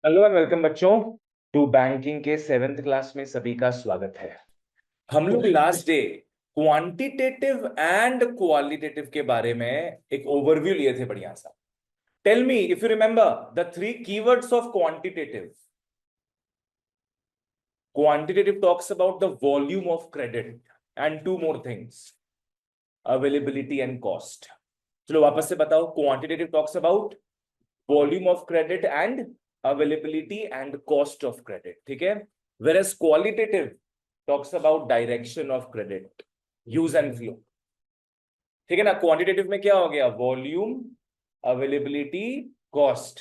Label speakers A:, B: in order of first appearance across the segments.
A: Hello and welcome बच्चों to banking के 7th class में सभी का स्वागत है। हम लोग last day quantitative and qualitative के बारे में एक ओवरव्यू लिए थे बढ़िया सा। Tell me if you remember the three keywords of quantitative. Quantitative talks about the volume of credit and two more things, availability and cost. चलो वापस से बताओ। Quantitative talks about volume of credit and availability and cost of credit, ठीक है। whereas qualitative talks about direction of credit, use and flow, ठीक है ना। Quantitative में क्या हो गया? Volume, availability, cost.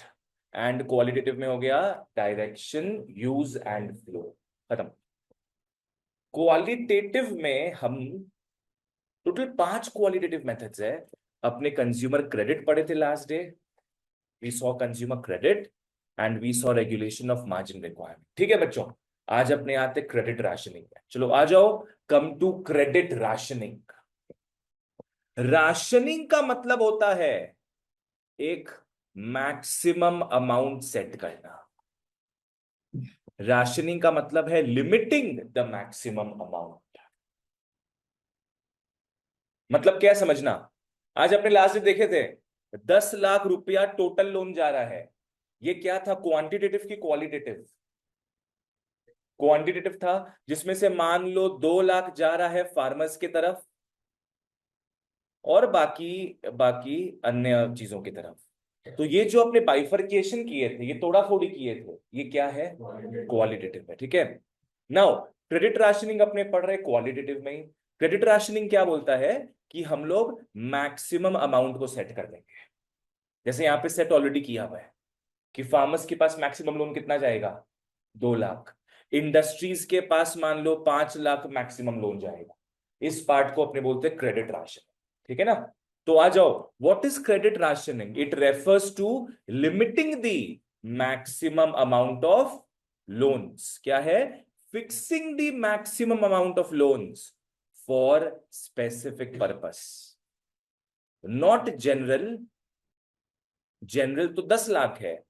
A: And qualitative में हो गया डायरेक्शन, यूज एंड फ्लो। खत्म। क्वालिटेटिव में हम टोटल 5 क्वालिटेटिव मेथड्स है। अपने कंज्यूमर क्रेडिट पढ़े थे last day. We saw consumer credit and we saw regulation of margin requirement, ठीक है बच्चों। आज अपने आते क्रेडिट राशनिंग में। चलो आ जाओ, come to credit rationing. Rationing का मतलब होता है एक मैक्सिमम अमाउंट सेट करना। राशनिंग का मतलब है लिमिटिंग द मैक्सिमम अमाउंट। मतलब क्या समझना? आज अपने लास्ट में देखे थे 10 लाख रुपया टोटल लोन जा रहा है। ये क्या था? क्वांटिटेटिव की क्वालिटेटिव? क्वांटिटेटिव था, जिसमें से मान लो 2 लाख जा रहा है फार्मर्स की तरफ और बाकी बाकी अन्य चीजों की तरफ। तो ये जो अपने बाइफरकेशन किए थे, ये तोड़ा फोड़ी किए थे, ये क्या है? क्वालिटेटिव है, ठीक है। नाउ क्रेडिट राशनिंग अपने पढ़ रहे क्वालिटेटिव में ही। क्रेडिट राशनिंग क्या बोलता है कि हम लोग मैक्सिमम अमाउंट को सेट कर देंगे। जैसे यहां पे सेट ऑलरेडी किया हुआ है कि फार्मर्स के पास मैक्सिमम लोन कितना जाएगा? 2 लाख। इंडस्ट्रीज के पास मान लो 5 लाख मैक्सिमम लोन जाएगा। इस पार्ट को अपने बोलते हैं क्रेडिट राशन, ठीक है ना। तो आ जाओ, what is credit rationing? It refers to limiting the maximum amount of loans. क्या है? Fixing the maximum amount of loans for specific purpose, not general. General तो 10 लाख है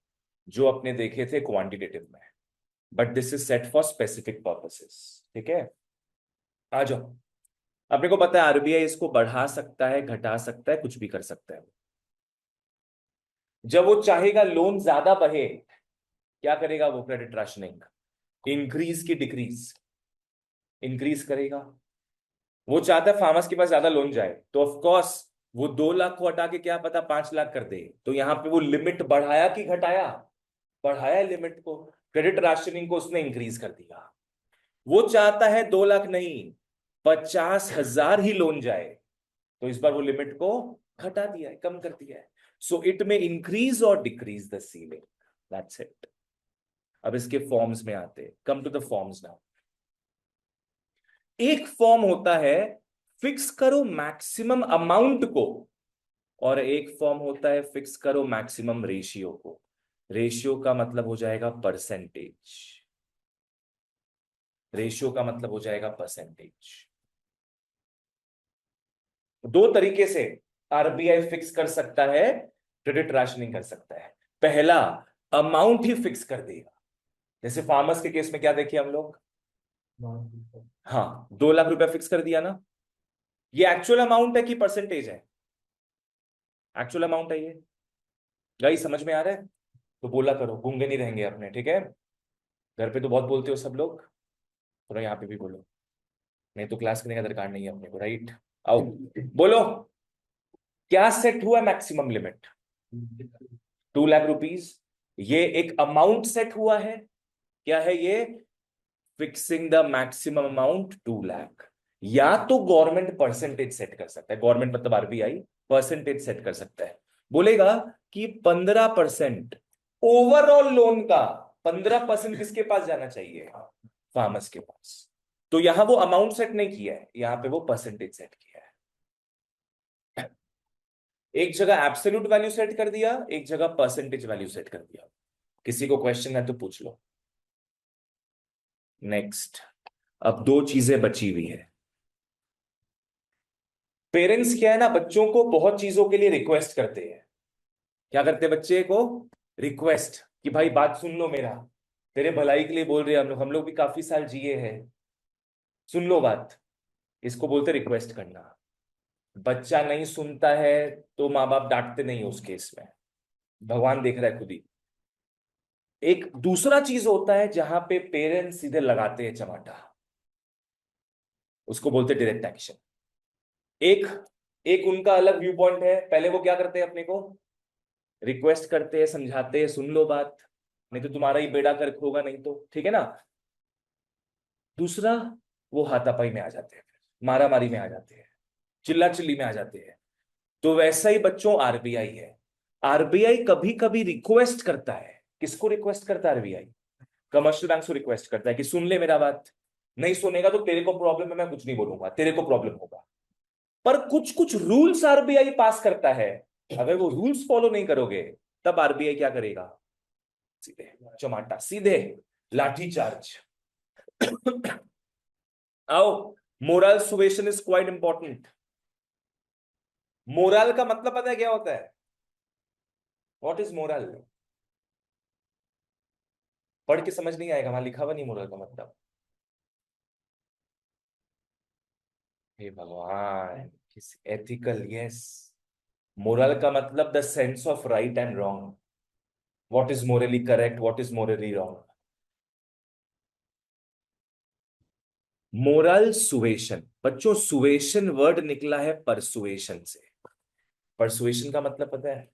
A: जो अपने देखे थे क्वांटिटेटिव में, but this is set for specific purposes, ठीक है। आ जाओ, अपने को पता है आरबीआई इसको बढ़ा सकता है, घटा सकता है, कुछ भी कर सकता है। जब वो चाहेगा लोन ज्यादा बढ़े, क्या करेगा वो? Credit rationing. इंक्रीज की डिक्रीज? इंक्रीज करेगा। वो चाहता है फार्मर्स के पास ज्यादा लोन जाए, तो ऑफ कोर्स वो 2 लाख को हटा के क्या पता 5 लाख कर दे। तो यहां पे वो लिमिट बढ़ाया कि घटाया? बढ़ाया लिमिट को। क्रेडिट राशनिंग को उसने इंक्रीज कर दिया। वो चाहता है 2 लाख नहीं, 50,000 ही लोन जाए, तो इस बार वो लिमिट को घटा दिया है, कम कर दिया है। सो इट में इंक्रीज और decrease the ceiling, that's it. अब इसके फॉर्म्स में आते, come to the forms now. एक फॉर्म होता है फिक्स करो मैक्सिमम अमाउंट को, और एक फॉर्म होता है फिक्स करो मैक्सिमम रेशियो को। रेशियो का मतलब हो जाएगा परसेंटेज। रेशियो का मतलब हो जाएगा परसेंटेज। दो तरीके से आरबीआई फिक्स कर सकता है, क्रेडिट राशनिंग कर सकता है। पहला, अमाउंट ही फिक्स कर देगा। जैसे फार्मर्स के केस में क्या देखे हम लोग? हाँ, 2 लाख रुपया फिक्स कर दिया ना। ये एक्चुअल अमाउंट है कि परसेंटेज है? एक्चुअल अमाउंट है ये। गाइस समझ में आ रहा है? तो बोला करो, गूंगे नहीं रहेंगे अपने, ठीक है। घर पे तो बहुत बोलते हो सब लोग, थोड़ा यहाँ पे भी बोलो, नहीं तो क्लास करने का दरकार नहीं है अपने को, राइट। आओ बोलो, क्या सेट हुआ मैक्सिमम लिमिट? 2 लाख रुपीज। ये एक अमाउंट सेट हुआ है। क्या है ये? Fixing the maximum amount 2 lakh. या तो गवर्नमेंट परसेंटेज सेट कर सकता है, गवर्नमेंट मतलब आरबीआई परसेंटेज सेट कर सकता है। बोलेगा कि 15% ओवरऑल लोन का 15% किसके पास जाना चाहिए? फार्मर्स के पास। तो यहां वो अमाउंट सेट नहीं किया है, यहां पे वो परसेंटेज सेट किया है। एक जगह एब्सोल्यूट वैल्यू सेट कर दिया, एक जगह परसेंटेज वैल्यू सेट कर दिया। किसी को क्वेश्चन है तो पूछ लो। नेक्स्ट, अब दो चीजें बची हुई है। पेरेंट्स क्या है ना, बच्चों को बहुत चीजों के लिए रिक्वेस्ट करते हैं। क्या करते हैं बच्चे को? रिक्वेस्ट। कि भाई बात सुन लो मेरा, तेरे भलाई के लिए बोल रहे हैं हम लोग भी काफी साल जिए हैं, सुन लो बात। इसको बोलते रिक्वेस्ट करना। बच्चा नहीं सुनता है तो माँ बाप डांटते नहीं है उस केस में, भगवान देख रहा है खुद ही। एक दूसरा चीज होता है जहां पे पेरेंट्स सीधे लगाते हैं चमाटा, उसको बोलते डायरेक्ट एक्शन। एक एक उनका अलग व्यू पॉइंट है, पहले वो क्या करते हैं, अपने को रिक्वेस्ट करते हैं, समझाते हैं, सुन लो बात, नहीं तो तुम्हारा ही बेड़ा गर्क होगा, नहीं तो ठीक है ना। दूसरा, वो हाथापाई में आ जाते हैं, मारा मारी में आ जाते हैं, चिल्ला चिल्ली में आ जाते हैं। तो वैसा ही बच्चों आरबीआई है। आरबीआई कभी कभी रिक्वेस्ट करता है, किसको रिक्वेस्ट करता है आरबीआई? कमर्शियल बैंक को रिक्वेस्ट करता है कि सुन ले मेरा बात, नहीं सुनेगा तो तेरे को प्रॉब्लम है, मैं कुछ नहीं बोलूंगा, तेरे को प्रॉब्लम होगा। पर कुछ कुछ रूल्स आरबीआई पास करता है, अगर वो रूल्स फॉलो नहीं करोगे तब आरबीआई क्या करेगा? सीधे चमाटा, सीधे लाठी चार्ज। आओ, moral suasion is quite important. Moral का मतलब पता है क्या होता है? What is moral? पढ़ के समझ नहीं आएगा, वहां लिखा हुआ नहीं मोरल का मतलब। हे भगवान, किस एथिकल, यस। मोरल का मतलब the sense of right and wrong, what is morally correct, what is morally wrong. Moral suasion, बच्चों सुवेशन वर्ड निकला है परसुएशन से। परसुएशन का मतलब पता है?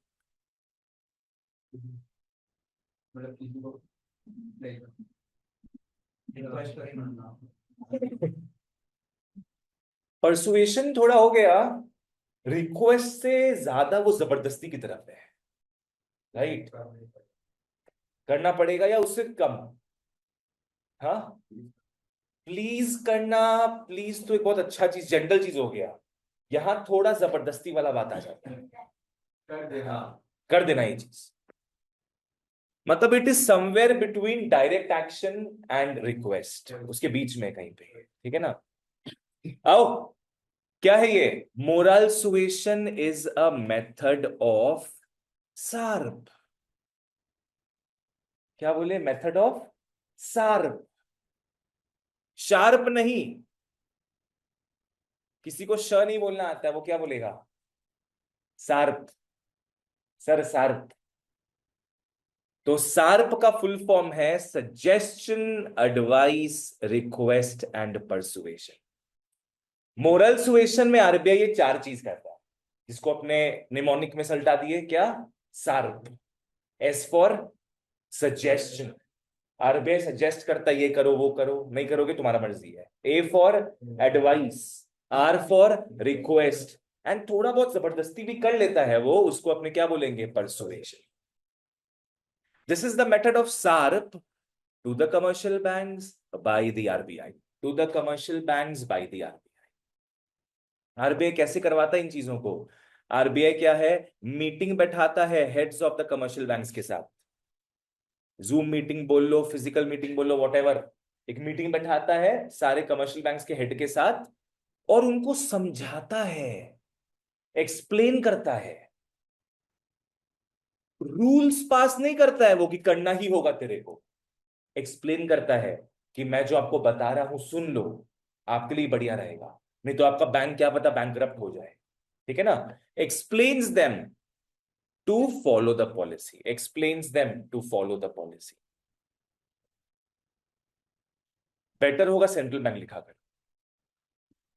A: मतलब किसी को परसुएशन थोड़ा हो गया, रिक्वेस्ट से ज्यादा वो जबरदस्ती की तरफ है, राइट? करना पड़ेगा या उससे कम? हाँ, प्लीज करना, प्लीज तो एक बहुत अच्छा चीज, जेंटल चीज हो गया। यहां थोड़ा जबरदस्ती वाला बात आ जाता है, कर देना। हाँ, कर देना ये चीज, मतलब it is somewhere between direct action and request, उसके बीच में कहीं पे, ठीक है ना। आओ, क्या है ये? Moral suasion is a method of sharp. क्या बोले? मेथड ऑफ सार्प, शार्प नहीं। किसी को श नहीं बोलना आता है, वो क्या बोलेगा? Sharp, sir sharp. तो सार्प का फुल फॉर्म है suggestion, advice, request and persuasion. Moral suasion में आरबीआई ये चार चीज करता है, जिसको अपने निमोनिक में सल्टा दिए क्या? Sharp. S for suggestion, RBI suggest करता है ये करो वो करो, नहीं करोगे तुम्हारा मर्जी है। A for advice, or for request, and थोड़ा बहुत जबरदस्ती भी कर लेता है वो, उसको अपने क्या बोलेंगे? Persuasion. This is the method of support to the commercial banks by the RBI, to the commercial banks by the RBI. RBI कैसे करवाता है इन चीजों को? आरबीआई क्या है, मीटिंग बैठाता है heads of the commercial banks के साथ, जूम मीटिंग बोल लो, फिजिकल मीटिंग बोल लो, वॉट, एक मीटिंग बैठाता है सारे कमर्शियल बैंक्स के हेड के साथ, और उनको समझाता है, एक्सप्लेन करता है। रूल्स पास नहीं करता है वो कि करना ही होगा तेरे को, एक्सप्लेन करता है कि मैं जो आपको बता रहा हूं सुन लो, आपके लिए बढ़िया रहेगा, नहीं तो आपका बैंक क्या पता बैंकरप्ट हो जाए, ठीक है ना। Explains them to follow the policy, explains them to follow the policy. Better होगा सेंट्रल बैंक लिखा कर।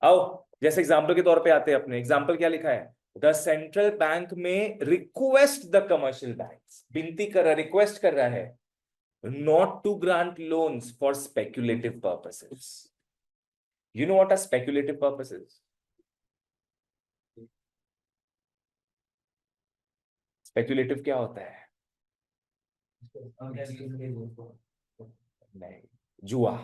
A: आओ, जैसे एग्जाम्पल के तौर पे आते हैं, अपने एग्जाम्पल क्या लिखा है? The central bank may request the commercial banks, विनती कर रहा, रिक्वेस्ट कर रहा है, not to grant loans for speculative purposes. You know what are speculative purposes? Speculative क्या होता है? नहीं, जुआ।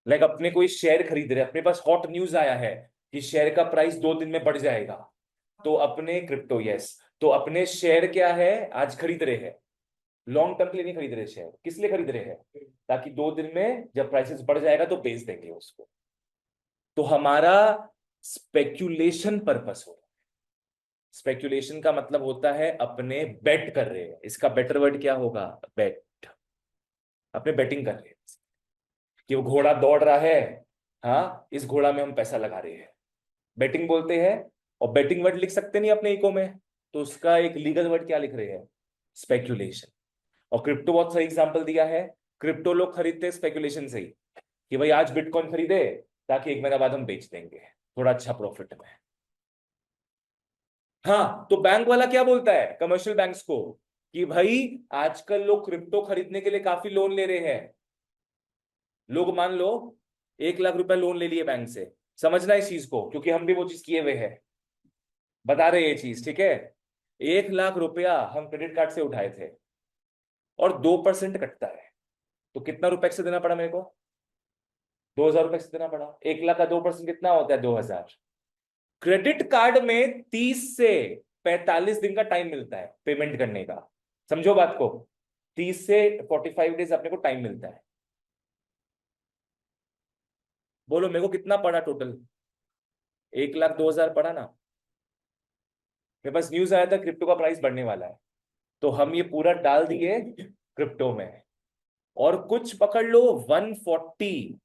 A: लाइक अपने कोई शेयर खरीद रहे, अपने पास हॉट न्यूज आया है कि शेयर का प्राइस 2 दिन में बढ़ जाएगा, तो अपने क्रिप्टो, यस, तो अपने शेयर क्या है, आज खरीद रहे हैं। लॉन्ग टर्म के लिए नहीं खरीद रहे शेयर, किस लिए खरीद रहे हैं? ताकि 2 दिन में जब प्राइसेस बढ़ जाएगा तो बेच देंगे उसको। तो हमारा स्पेक्यूलेशन पर्पस हो, स्पेकुलेशन का मतलब होता है अपने बेट कर रहे हैं, इसका बेटर वर्ड क्या होगा, बेट। अपने बेटिंग कर रहे हैं कि वो घोड़ा दौड़ रहा है, हाँ इस घोड़ा में हम पैसा लगा रहे हैं, बेटिंग बोलते हैं। और बेटिंग वर्ड लिख सकते नहीं अपने इको में, तो उसका एक लीगल वर्ड क्या लिख रहे हैं, स्पेक्यूलेशन। और क्रिप्टो बहुत सही एग्जांपल दिया है। क्रिप्टो लोग खरीदते हैं स्पेकुलेशन से ही, कि भाई आज बिटकॉइन खरीदे ताकि एक महीना बाद हम बेच देंगे थोड़ा अच्छा प्रॉफिट में। हाँ, तो बैंक वाला क्या बोलता है कमर्शियल बैंक्स को, कि भाई आजकल लोग क्रिप्टो खरीदने के लिए काफी लोन ले रहे हैं। लोग मान लो 1 लाख रुपए लोन ले लिए बैंक से, समझना इस चीज को, क्योंकि हम भी वो चीज किए हुए हैं, बता रहे ये चीज, ठीक है। 1 लाख रुपया हम क्रेडिट कार्ड से उठाए थे और 2% कटता है, तो कितना रुपए से देना पड़ा मेरे को, 2,000 रुपए से देना पड़ा। 1 लाख का 2% कितना होता है, 2,000। क्रेडिट कार्ड में 30 से 45 दिन का टाइम मिलता है पेमेंट करने का, समझो बात को। 30 से 45 डेज अपने को टाइम मिलता है। बोलो मेरे को कितना पड़ा टोटल, 1,02,000 पड़ा ना। मेरे पास न्यूज आया था क्रिप्टो का प्राइस बढ़ने वाला है, तो हम ये पूरा डाल दिए क्रिप्टो में, और कुछ पकड़ लो 140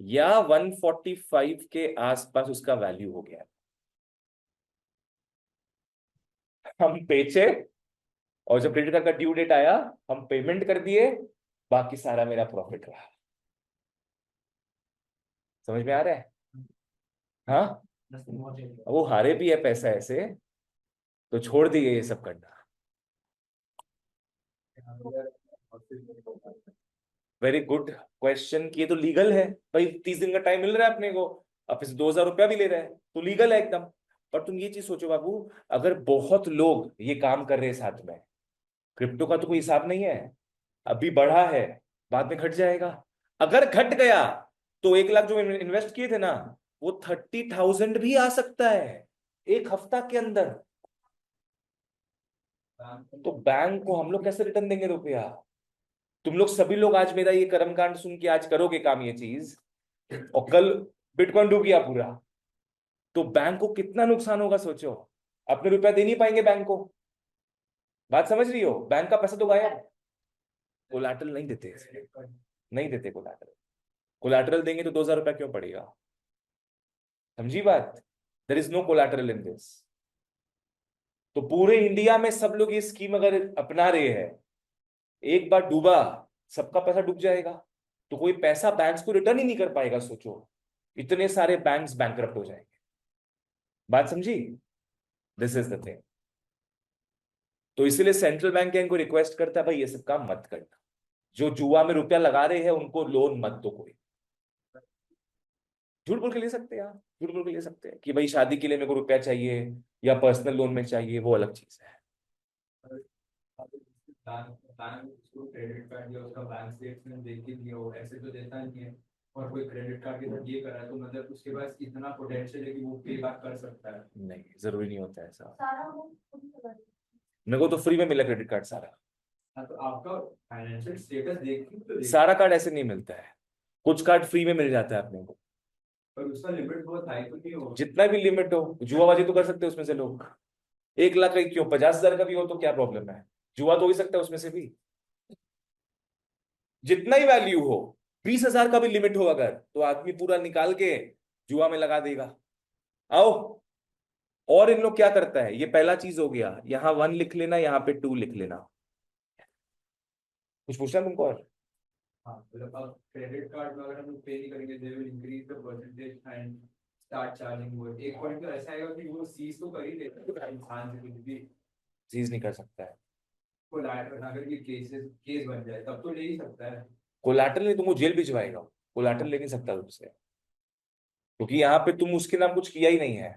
A: या 145 के आसपास उसका वैल्यू हो गया। हम बेचे, और जब क्रेडिट कार्ड का ड्यू डेट आया हम पेमेंट कर दिए, बाकी सारा मेरा प्रॉफिट रहा। समझ में आ रहा है। हाँ, वो हारे भी है पैसा ऐसे, तो छोड़ दिए ये सब करना। वेरी गुड क्वेश्चन, कि ये तो लीगल है भाई, 30 दिन का टाइम मिल रहा है अपने को, अब इसे 2,000 रुपया भी ले रहा है तो लीगल है एकदम। पर तुम ये चीज सोचो बाबू, अगर बहुत लोग ये काम कर रहे हैं साथ में, क्रिप्टो का तो कोई हिसाब नहीं है, अभी बढ़ा है बाद में घट जाएगा। अगर घट गया तो 1 लाख जो इन्वेस्ट किए थे ना, वो 30,000 भी आ सकता है एक हफ्ता के अंदर। तो बैंक को हम लोग कैसे रिटर्न देंगे रुपया। तुम लोग सभी लोग आज मेरा ये कर्मकांड सुन के आज करोगे काम ये चीज, और कल बिटकॉइन डूब गया पूरा, तो बैंक को कितना नुकसान होगा सोचो। अपने रुपया दे नहीं पाएंगे बैंक को। बात समझ रही हो, बैंक का पैसा तो गायब। कोलैटरल नहीं देते, नहीं देते कोलैटरल। कोलैटरल देंगे तो 2,000 रुपया क्यों पड़ेगा, समझी बात। There is no collateral in this. तो पूरे इंडिया में सब लोग ये स्कीम अगर अपना रहे हैं, एक बार डूबा सबका पैसा डूब जाएगा, तो कोई पैसा बैंक्स को रिटर्न ही नहीं कर पाएगा सोचो। इतने सारे बैंक्स बैंकरप्ट हो जाएंगे। बात समझी, दिस इज द थिंग। तो इसीलिए सेंट्रल बैंक इनको रिक्वेस्ट करता है भाई ये सब काम मत करना, जो जुआ में रुपया लगा रहे हैं उनको लोन मत दो कोई। झूठ बोल के ले सकते हैं यार, झूठ बोल के ले सकते हैं कि भाई शादी के लिए मेरे को रुपया चाहिए या पर्सनल लोन में चाहिए, वो अलग चीज है।
B: क्रेडिट कार्ड या उसका बैंक स्टेटमेंट देख के दिया हो, ऐसे तो देता नहीं है। और कोई क्रेडिट कार्ड के साथ ये करा है तो मतलब उसके पास इतना पोटेंशियल है कि वो पे बैक कर सकता है।
A: नहीं, जरूरी नहीं होता है ऐसा। मेरे को तो फ्री में मिला क्रेडिट कार्ड सारा।
B: हाँ, तो आपका फाइनेंशियल स्टेटस देख के तो
A: सारा कार्ड ऐसे नहीं मिलता है, कुछ कार्ड फ्री में मिल जाता है अपने को।
B: पर उसका लिमिट बहुत हाई तो नहीं होगा।
A: जितना भी लिमिट हो, जुआबाजी तो कर सकते हैं उसमें से लोग। 1 लाख का ही क्यों, 50,000 का भी हो तो क्या प्रॉब्लम है, जुआ तो हो ही सकता है उसमें से भी। जितना ही वैल्यू हो, 20,000 का भी लिमिट हो अगर, तो आदमी पूरा निकाल के जुआ में लगा देगा। आओ। और इन लोग क्या करता है, ये पहला चीज हो गया, यहाँ 1 लिख लेना, यहाँ पे 2 लिख लेना। कुछ पूछना है तुमको और।
B: हाँ, मतलब अब क्रेडिट कार्ड में अगर हम लोग पे नहीं करेंगे they will increase the percentage and start charging more. एक पॉइंट तो ऐसा आएगा कि वो सीज तो कर ही लेता है इंसान से कुछ भी।
A: चीज नहीं कर सकता है।
B: कोलैटरल अगर ये केस बन जाए तब तो ले ही सकता है।
A: कोलैटरल नहीं, तुमको जेल भिजवाएगा। कोलैटरल ले नहीं सकता तुमसे, क्योंकि यहाँ पे तुम उसके नाम कुछ किया ही नहीं है।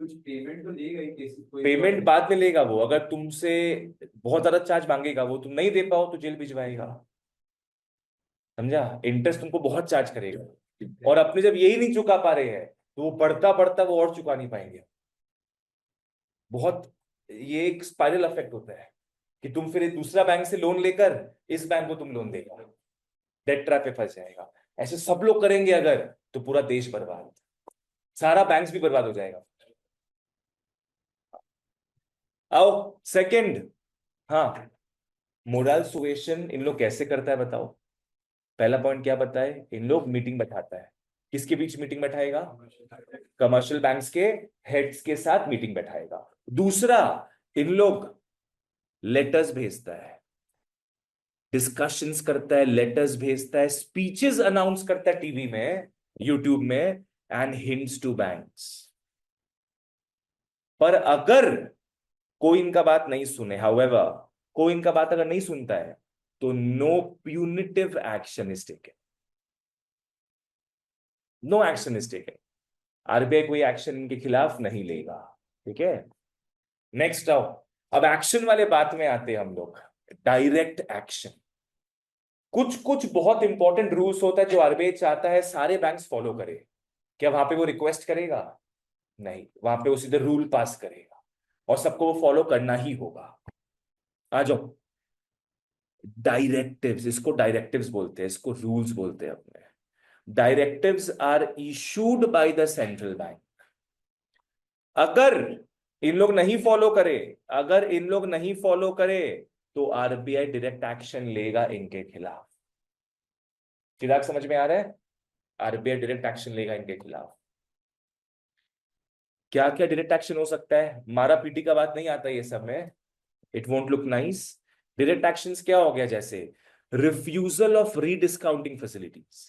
B: कुछ पेमेंट तो लेगा ही केस कोई भी
A: पेमेंट बाद में लेगा वो, अगर तुमसे बहुत ज्यादा चार्ज मांगेगा वो, तुम नहीं दे पाओ तो जेल भिजवाएगा। समझा, इंटरेस्ट तुमको बहुत चार्ज करेगा, और अपने जब यही नहीं चुका पा रहे हैं तो वो बढ़ता बढ़ता वो और चुका नहीं पाएंगे। बहुत, ये एक स्पाइरल इफेक्ट होता है कि तुम फिर एक दूसरा बैंक से लोन लेकर इस बैंक को तुम लोन देगा, डेट ट्रैप पे फंस जाएगा। ऐसे सब लोग करेंगे अगर, तो पूरा देश बर्बाद, सारा बैंक्स भी बर्बाद हो जाएगा। आओ सेकंड। हाँ, मोरल सुएशन इन लोग कैसे करता है बताओ। पहला पॉइंट क्या बताए, इन लोग मीटिंग बैठाता है। किसके बीच मीटिंग बैठाएगा? कमर्शियल बैंक्स के हेड्स के साथ मीटिंग बैठाएगा। दूसरा, इन लोग लेटर्स भेजता है, डिस्कशंस करता है, लेटर्स भेजता है, स्पीचेस अनाउंस करता है टीवी में, यूट्यूब में, एंड हिंट्स टू बैंक्स। पर अगर कोई इनका बात नहीं सुने, हाउएवर कोई इनका बात अगर नहीं सुनता है, तो no punitive action is taken. No action is taken. RBI कोई एक्शन इनके खिलाफ नहीं लेगा। ठीक है, नेक्स्ट आओ। अब एक्शन वाले बात में आते हैं हम लोग, डायरेक्ट एक्शन। कुछ कुछ बहुत इंपॉर्टेंट रूल्स होता है जो आरबीआई चाहता है सारे बैंक्स फॉलो करे। क्या वहां पे वो रिक्वेस्ट करेगा? नहीं, वहां पे वो सीधे रूल पास करेगा और सबको वो फॉलो करना ही होगा। आ जाओ। डायरेक्टिव्स, इसको डायरेक्टिव्स बोलते हैं, इसको रूल्स बोलते हैं अपने। Directives are issued by the central bank. अगर इन लोग नहीं फॉलो करे, अगर इन लोग नहीं फॉलो करे, तो आरबीआई डायरेक्ट एक्शन लेगा इनके खिलाफ। फिलहाल समझ में आ रहा है? आरबीआई डायरेक्ट एक्शन लेगा इनके खिलाफ। क्या क्या डायरेक्ट एक्शन हो सकता है? मारा पीटी का बात नहीं आता ये सब में, it won't look nice. Direct actions क्या हो गया, जैसे रिफ्यूजल ऑफ रीडिस्काउंटिंग फैसिलिटीज।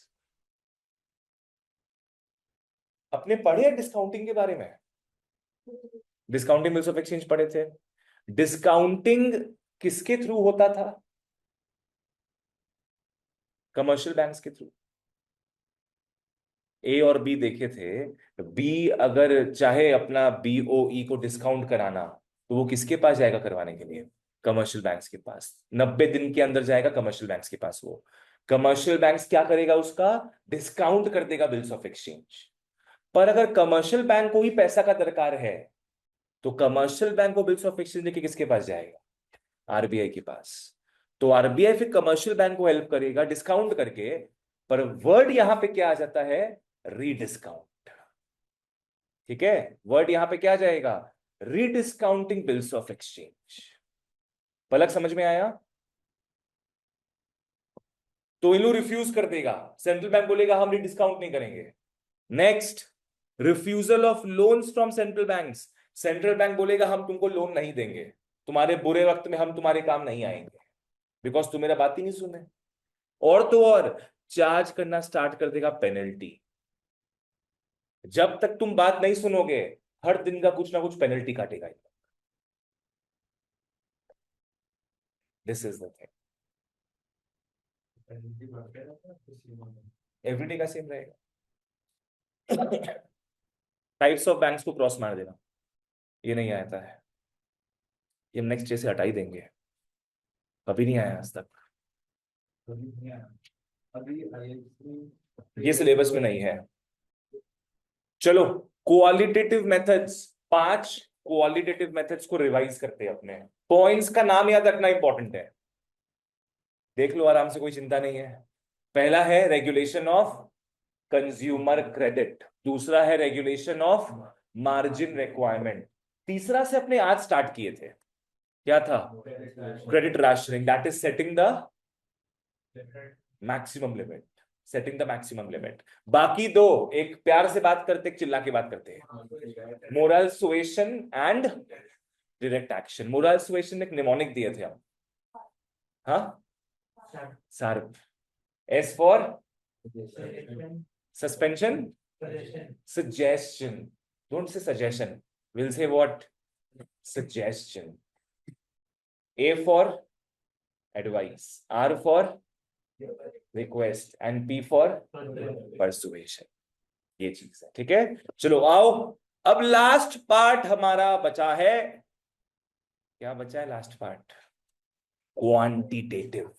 A: अपने पढ़े डिस्काउंटिंग के बारे में? डिस्काउंटिंग बिल्स ऑफ एक्सचेंज पढ़े थे। डिस्काउंटिंग किसके थ्रू होता था? कमर्शियल बैंक्स के थ्रू। ए और बी देखे थे, बी अगर चाहे अपना बीओई को डिस्काउंट कराना, तो वो किसके पास जाएगा करवाने के लिए? कमर्शियल बैंक्स के पास। 90 दिन के अंदर जाएगा कमर्शियल बैंक्स के पास। वो कमर्शियल बैंक्स क्या करेगा, उसका डिस्काउंट कर देगा बिल्स ऑफ एक्सचेंज। पर अगर कमर्शियल बैंक को ही पैसा का दरकार है, तो कमर्शियल बैंक को बिल्स ऑफ एक्सचेंज लेके किसके पास जाएगा? आरबीआई के पास। तो आरबीआई फिर कमर्शियल बैंक को हेल्प करेगा डिस्काउंट करके। पर वर्ड यहां पे क्या आ जाता है? रीडिस्काउंट। ठीक है, वर्ड यहां पे क्या आ जाएगा? रीडिस्काउंटिंग बिल्स ऑफ एक्सचेंज। पलक समझ में आया? तो इन लोग रिफ्यूज कर देगा, सेंट्रल बैंक बोलेगा हम रीडिस्काउंट नहीं करेंगे। Next, refusal of loans from central banks. Central bank बोलेगा हम तुमको लोन नहीं देंगे, तुम्हारे बुरे वक्त में हम तुम्हारे काम नहीं आएंगे, बिकॉज तुम मेरा बात ही नहीं सुने। और तो और चार्ज करना स्टार्ट कर देगा पेनल्टी। जब तक तुम बात नहीं सुनोगे, हर दिन का कुछ ना कुछ पेनल्टी काटेगा। This is the thing. Everyday का सेम रहेगा। टाइप्स ऑफ बैंक्स को क्रॉस मार देना, ये नहीं आता है, ये हम नेक्स्ट डे से हटा ही देंगे। कभी नहीं आया आज तक, ये सिलेबस में नहीं है। चलो, क्वालिटेटिव मेथड्स, 5 क्वालिटेटिव मेथड्स को रिवाइज करते हैं अपने। पॉइंट्स का नाम याद रखना इंपॉर्टेंट है, देख लो आराम से, कोई चिंता नहीं है। पहला है रेगुलेशन ऑफ कंज्यूमर क्रेडिट, दूसरा है रेगुलेशन ऑफ मार्जिन रिक्वायरमेंट, तीसरा से अपने आज स्टार्ट किए थे, क्या था? Credit rationing, that is setting the maximum limit. Setting the maximum limit. बाकी दो, एक प्यार से बात करते, एक चिल्ला के बात करते हैं। Moral suasion and direct action. Moral suasion एक निमोनिक दिए थे हम, हाँ, sharp. S for suspension, suggestion, don't say suggestion, we'll say what? Suggestion. A for advice, R for request, and P for persuasion. ये चीज है, ठीक है। चलो आओ, अब लास्ट पार्ट हमारा बचा है। क्या बचा है लास्ट पार्ट? क्वांटिटेटिव।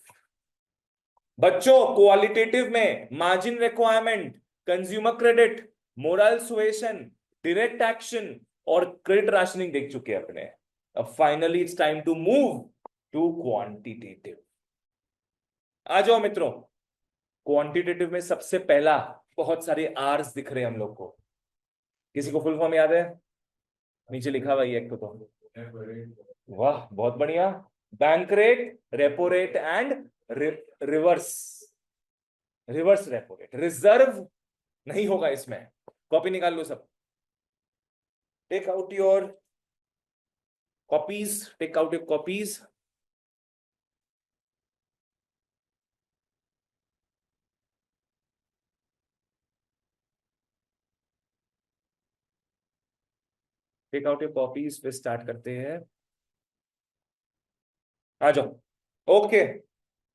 A: बच्चों, क्वालिटेटिव में margin requirement, consumer credit, moral suasion, direct action और क्रेडिट राशनिंग देख चुके हैं अपने। अब finally it's time to move to quantitative. आ जाओ मित्रों। क्वांटिटेटिव में सबसे पहला, बहुत सारे आर्स दिख रहे हैं हम लोग को। किसी को फुल फॉर्म याद है? नीचे लिखा हुआ है एक तो वाह, बहुत बढ़िया। Bank rate, repo rate and reverse reverse repo rate. Reserve नहीं होगा इसमें। कॉपी निकाल लो सब। Take out your copies, take out your copies. Take out your copies, फिर स्टार्ट करते हैं। आ जाओ। ओके,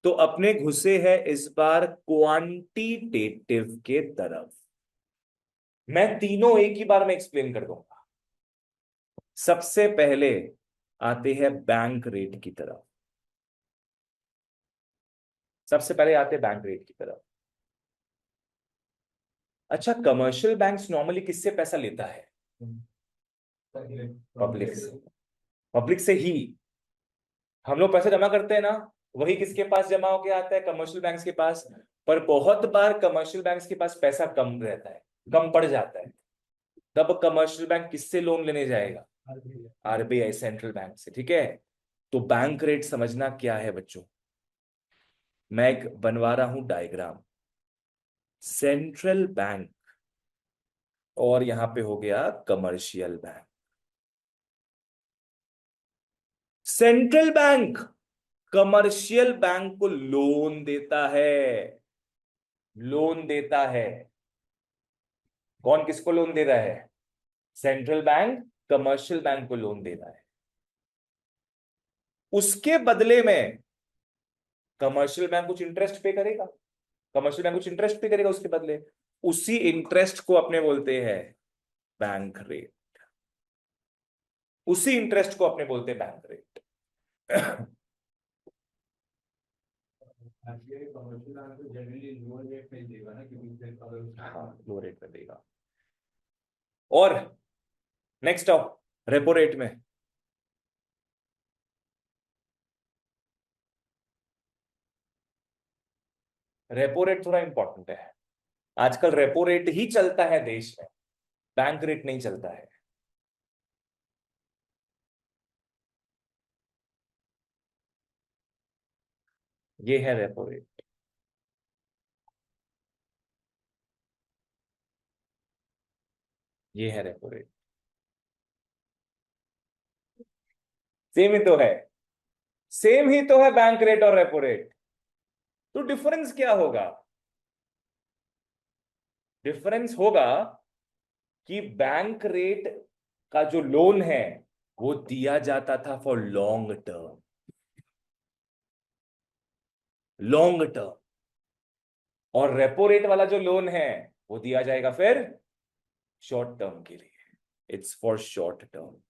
A: तो अपने घुसे हैं इस बार क्वांटिटेटिव के तरफ। मैं तीनों एक ही बार में एक्सप्लेन कर दूंगा। सबसे पहले आते हैं बैंक रेट की तरफ। सबसे पहले आते हैं बैंक रेट की तरफ। अच्छा, कमर्शियल बैंक्स नॉर्मली किससे पैसा लेता है? पब्लिक से। पब्लिक से ही हम लोग पैसा जमा करते हैं ना, वही किसके पास जमा होके आता है? कमर्शियल बैंक्स के पास। पर बहुत बार कमर्शियल बैंक्स के पास पैसा कम रहता है, कम पड़ जाता है। तब कमर्शियल बैंक किससे लोन लेने जाएगा? आरबीआई, सेंट्रल बैंक से। ठीक है, तो बैंक रेट समझना क्या है बच्चों। मैं एक बनवा रहा हूं डायग्राम। सेंट्रल बैंक और यहां पे हो गया commercial bank. Central bank commercial bank को लोन देता है। लोन देता है। कौन किसको लोन दे रहा है? सेंट्रल बैंक कमर्शियल बैंक को लोन दे रहा है। उसके बदले में कमर्शियल बैंक कुछ इंटरेस्ट पे करेगा। कमर्शियल बैंक कुछ इंटरेस्ट पे करेगा उसके बदले। उसी इंटरेस्ट को अपने बोलते हैं बैंक रेट। उसी इंटरेस्ट को अपने बोलते हैं बैंक रेट।
B: कमर्शियल बैंक तो जनरली लोअर रेट में देगा ना, क्योंकि फिर अगर
A: हाँ, लो रेट में देगा। और नेक्स्ट आओ, रेपो रेट में। रेपो रेट थोड़ा इंपॉर्टेंट है। आजकल रेपो रेट ही चलता है देश में, बैंक रेट नहीं चलता है। ये है रेपो रेट। ये है रेपो रेट। सेम ही तो है। सेम ही तो है बैंक रेट और रेपो रेट। तो डिफरेंस क्या होगा? डिफरेंस होगा कि बैंक रेट का जो लोन है वो दिया जाता था for long term. Long term. और रेपो रेट वाला जो लोन है वो दिया जाएगा फिर शॉर्ट टर्म के लिए। It's for short term.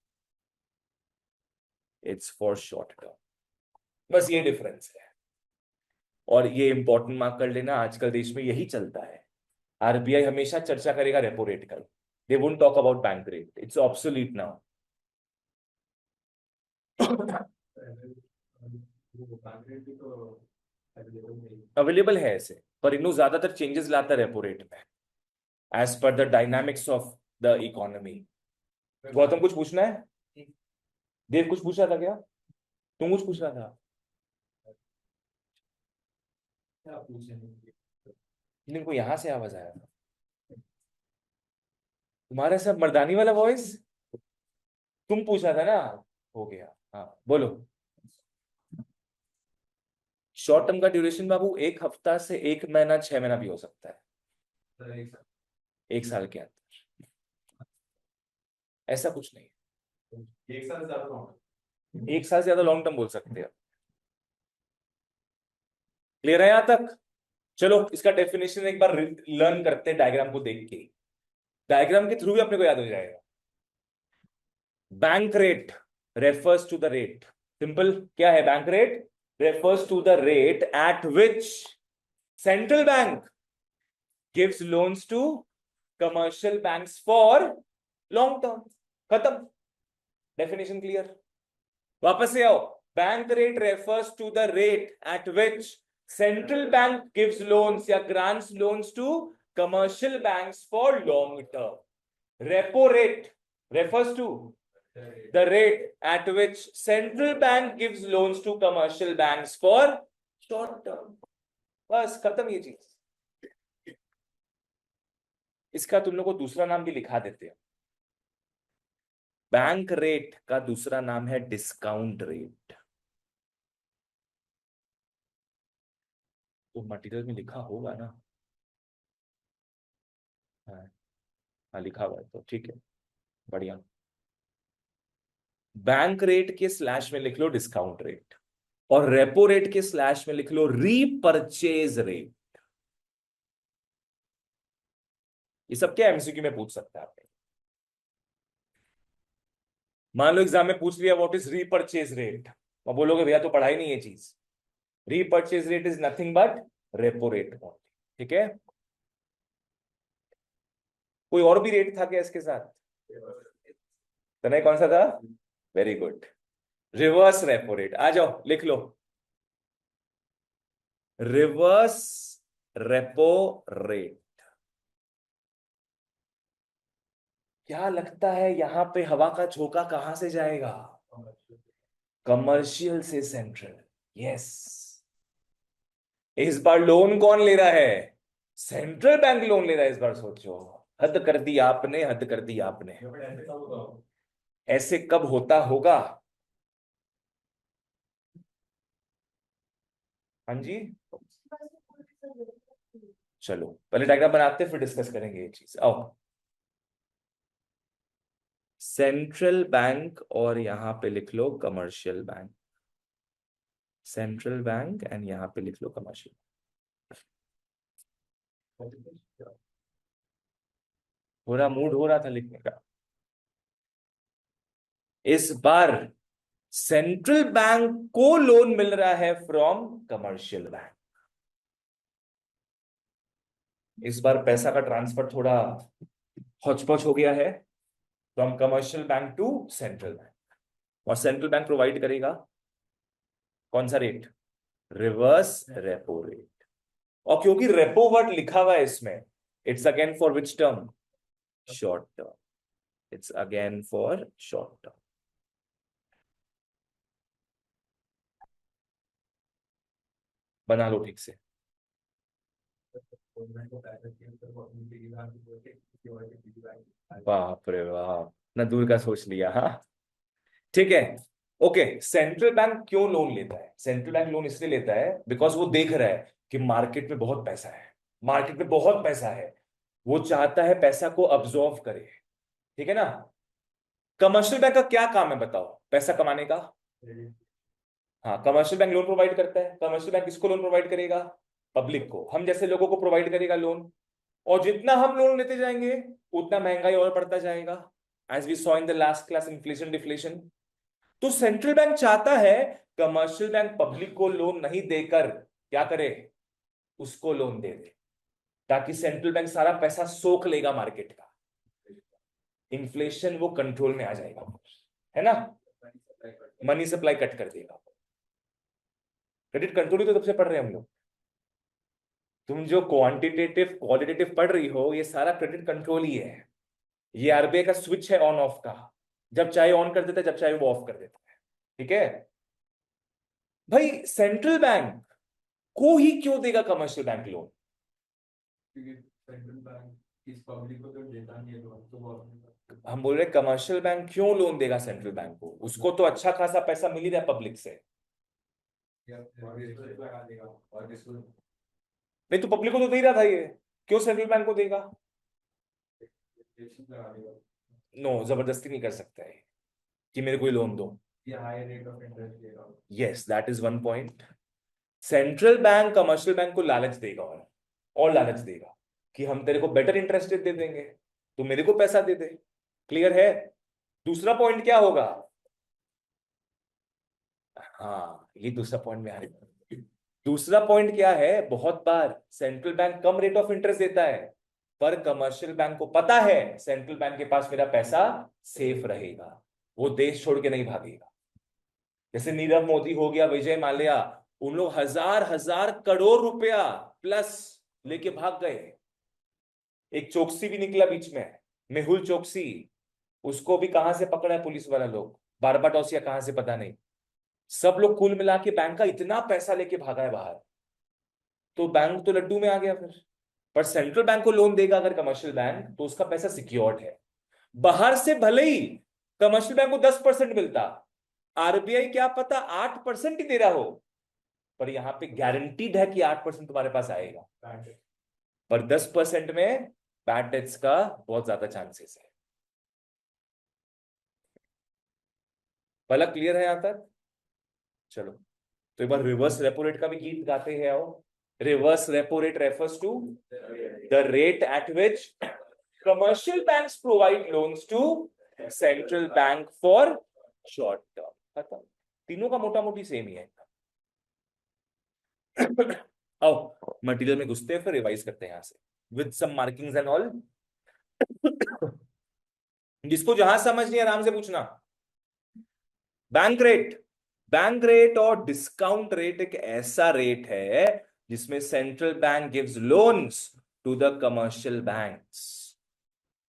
A: It's for short term. बस ये डिफरेंस है। और ये इंपॉर्टेंट मार्क कर लेना, आजकल देश में यही चलता है। आरबीआई हमेशा चर्चा करेगा रेपो रेट का। They won't talk about bank rate, it's obsolete now.
B: Bank rate भी तो अवेलेबल नहीं
A: अवेलेबल है ऐसे, पर इन्हों ज्यादातर चेंजेस लाता है रेपो रेट में, as per the dynamics of the economy. Gautam कुछ पूछना है? देव कुछ पूछ रहा था क्या? तुम कुछ पूछ रहा था?
B: क्या पूछेंगे।
A: इनको यहां से आवाज आया था। तुम्हारे सब मर्दानी वाला वॉइस। तुम पूछा था ना? हो गया। हाँ, बोलो। शॉर्ट टर्म का ड्यूरेशन बाबू 1 हफ्ता से 1 महीना, 6 महीना भी हो सकता है।
B: सर,
A: 1 साल के अंदर। ऐसा कुछ नहीं।
B: एक साल ज्यादा लॉन्ग।
A: 1 साल से ज्यादा लॉन्ग टर्म बोल सकते हैं। क्लियर है यहां तक? चलो इसका डेफिनेशन एक बार लर्न करते हैं डायग्राम को देख के। डायग्राम के थ्रू भी अपने को याद हो जाएगा। Bank rate refers to the rate. Simple, क्या है bank rate? Refers to the rate at which central bank gives loans to commercial banks for long term. खत्म। Definition clear. वापस से आओ। Bank rate refers to the rate at which central bank gives loans या grants loans to commercial banks for long term. Repo rate refers to The rate at which central bank gives loans to commercial banks for short term. बस खत्म ये चीज। इसका तुम लोग को दूसरा नाम भी लिखा देते हैं। बैंक रेट का दूसरा नाम है डिस्काउंट रेट। तो मटेरियल में लिखा होगा ना? हाँ, हाँ लिखा हुआ है तो ठीक है, बढ़िया। बैंक रेट के स्लैश में लिख लो डिस्काउंट रेट, और रेपो रेट के स्लैश में लिख लो रीपर्चेज रेट। ये सब क्या एमसीक्यू में पूछ सकता है आपने। मान लो एग्जाम में पूछ लिया व्हाट इज रीपर्चेज रेट, और बोलोगे भैया तो पढ़ाई नहीं ये चीज। Repurchase rate is nothing but repo rate. ठीक है, कोई और भी रेट था क्या इसके साथ? तो नहीं, कौन सा था? Very good, reverse repo rate. आ जाओ लिख लो, रिवर्स रेपो रेट। क्या लगता है यहां पे हवा का झोंका कहां से जाएगा? कमर्शियल से सेंट्रल। यस, इस बार लोन कौन ले रहा है? सेंट्रल बैंक लोन ले रहा है इस बार। सोचो, हद कर दी आपने, हद कर दी आपने। ऐसे कब होता होगा? हाँ जी, चलो पहले डायग्राम बनाते फिर डिस्कस करेंगे ये चीज। आओ, सेंट्रल बैंक और यहां पे लिख लो commercial bank. Central bank and यहां पे लिख लो कमर्शियल। पूरा मूड हो रहा था लिखने का। इस बार सेंट्रल बैंक को लोन मिल रहा है फ्रॉम कमर्शियल बैंक। इस बार पैसा का ट्रांसफर थोड़ा हौच-पौच हो गया है from commercial bank to central bank. और सेंट्रल बैंक प्रोवाइड करेगा कौन सा रेट? Reverse repo rate. और क्योंकि रेपो वर्ड लिखा हुआ है इसमें, it's again for which term? Short term. It's again for short term. बना लो ठीक से। बाप रे बाप, ना दूर का सोच लिया। हाँ ठीक है, ओके। सेंट्रल बैंक क्यों लोन लेता है? सेंट्रल बैंक लोन इसलिए लेता है बिकॉज वो देख रहा है कि मार्केट में बहुत पैसा है। मार्केट में बहुत पैसा है, वो चाहता है पैसा को अब्सॉर्ब करे। ठीक है ना? कमर्शियल बैंक का क्या काम है बताओ पैसा कमाने का? हाँ, कमर्शियल बैंक लोन प्रोवाइड करता है। कमर्शियल बैंक किसको लोन प्रोवाइड करेगा? पब्लिक को, हम जैसे लोगों को प्रोवाइड करेगा लोन। और जितना हम लोन लेते जाएंगे उतना महंगाई और बढ़ता जाएगा, as we saw in the last class, inflation deflation. तो सेंट्रल बैंक चाहता है कमर्शियल बैंक पब्लिक को लोन नहीं देकर क्या करे? उसको लोन दे दे, ताकि सेंट्रल बैंक सारा पैसा सोख लेगा मार्केट का। इन्फ्लेशन वो कंट्रोल में आ जाएगा, है ना? मनी सप्लाई कट कर देगा। क्रेडिट कंट्रोल ही तो तब से पढ़ रहे हैं हम लोग। तुम जो क्वांटिटेटिव क्वालिटेटिव पढ़ रही हो, ये सारा क्रेडिट कंट्रोल ही है। ये आरबीआई का स्विच है ऑन ऑफ का, जब चाहे ऑन कर देता है, जब चाहे वो ऑफ कर देता है। ठीक है भाई, सेंट्रल बैंक को ही क्यों देगा कमर्शियल बैंक लोन?
B: क्योंकि सेंट्रल बैंक इस पब्लिक को तो देता नहीं है लोन, तो वो
A: हम बोल रहे कमर्शियल बैंक क्यों लोन देगा सेंट्रल बैंक को? उसको तो अच्छा खासा पैसा मिल ही रहा है पब्लिक से।
B: लगा देगा और किसको
A: नहीं तो पब्लिक को तो दे ही रहा था ये, क्यों सेंट्रल बैंक को देगा?
B: लगा देगा।
A: नो, जबरदस्ती नहीं कर सकता है कि मेरे को ही लोन दो।
B: ये हाई रेट ऑफ इंटरेस्ट देगा।
A: Yes, that is one point. Central bank commercial bank को लालच देगा, और लालच देगा कि हम तेरे को बेटर इंटरेस्ट रेट दे देंगे, तो मेरे को पैसा दे दे। क्लियर है? दूसरा पॉइंट क्या होगा? हाँ, ये दूसरा पॉइंट में आ रही है। दूसरा पॉइंट क्या है? बहुत बार सेंट्रल बैंक कम रेट ऑफ इंटरेस्ट देता है, पर कमर्शियल बैंक को पता है सेंट्रल बैंक के पास मेरा पैसा सेफ रहेगा, वो देश छोड़ के नहीं भागेगा। जैसे नीरव मोदी हो गया, विजय माल्या, उन लोग हजार हजार करोड़ रुपया प्लस लेके भाग गए। एक चोकसी भी निकला बीच में, मेहुल चोकसी। उसको भी कहां से पकड़ा है पुलिस वाला लोग, बारबाडोस या कहां से पता नहीं। सब लोग कुल मिला के बैंक का इतना पैसा लेके भागा है बाहर, तो बैंक तो लड्डू में आ गया फिर। पर सेंट्रल बैंक को लोन देगा अगर कमर्शियल बैंक, तो उसका पैसा सिक्योर्ड है। बाहर से भले ही कमर्शियल बैंक को 10% मिलता, आरबीआई क्या पता 8% ही दे रहा हो, पर यहां पे गारंटीड है कि 8% तुम्हारे पास आएगा। पर 10% में बैड डेट्स का बहुत ज्यादा चांसेस है। भला क्लियर है यहां तक? चलो, तो एक बार रिवर्स रेपो रेट का भी गीत गाते हैं आओ। Reverse repo rate refers to the rate at which commercial banks provide loans to central bank for short term. खत्म। तीनों का मोटा मोटी सेम ही है। आओ मटेरियल में घुसते हैं, फिर रिवाइज करते हैं यहां से with some markings and all. जिसको जहां समझ नहीं आराम से पूछना। बैंक रेट, बैंक रेट और डिस्काउंट रेट एक ऐसा रेट है जिसमें central bank gives loans to the commercial banks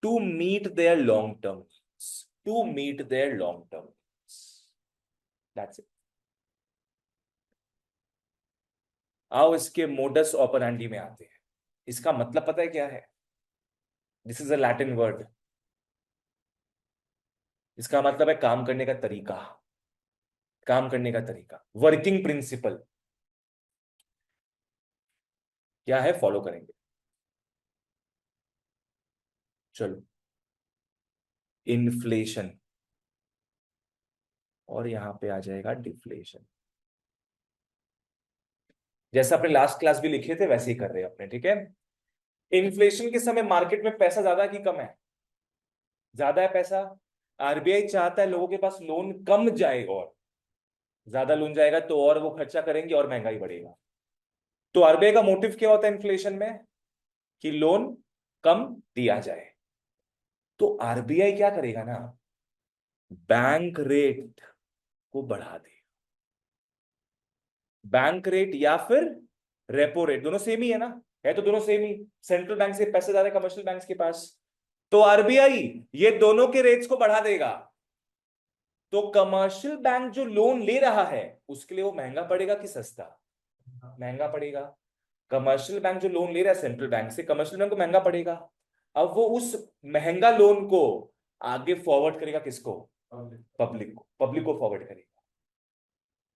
A: to meet their long term, to meet their long term. That's it. आओ इसके मोडस ऑपरेंडी में आते हैं। इसका मतलब पता है क्या है? This is a Latin word. इसका मतलब है काम करने का तरीका, काम करने का तरीका, वर्किंग प्रिंसिपल क्या है, फॉलो करेंगे। चलो, इन्फ्लेशन और यहां पे आ जाएगा डिफ्लेशन। जैसा अपने लास्ट क्लास भी लिखे थे वैसे ही कर रहे हैं अपने, ठीक है। इन्फ्लेशन के समय मार्केट में पैसा ज्यादा है कि कम है? ज्यादा है पैसा। आरबीआई चाहता है लोगों के पास लोन कम जाए, और ज्यादा लोन जाएगा तो और वो खर्चा करेंगे और महंगाई बढ़ेगा। तो आरबीआई का मोटिव क्या होता है इन्फ्लेशन में? कि लोन कम दिया जाए। तो आरबीआई क्या करेगा ना, बैंक रेट को बढ़ा दे। बैंक रेट या फिर रेपो रेट, दोनों सेम ही है ना, है तो दोनों सेम ही। सेंट्रल बैंक से पैसे ज्यादा कमर्शियल बैंक के पास, तो आरबीआई ये दोनों के रेट्स को बढ़ा देगा। तो कमर्शियल बैंक जो लोन ले रहा है उसके लिए वो महंगा पड़ेगा कि सस्ता? महंगा पड़ेगा। कमर्शियल बैंक जो लोन ले रहा है सेंट्रल बैंक से, कमर्शियल बैंक को महंगा पड़ेगा। अब वो उस महंगा लोन को आगे फॉरवर्ड करेगा किसको? पब्लिक को। पब्लिक को फॉरवर्ड करेगा।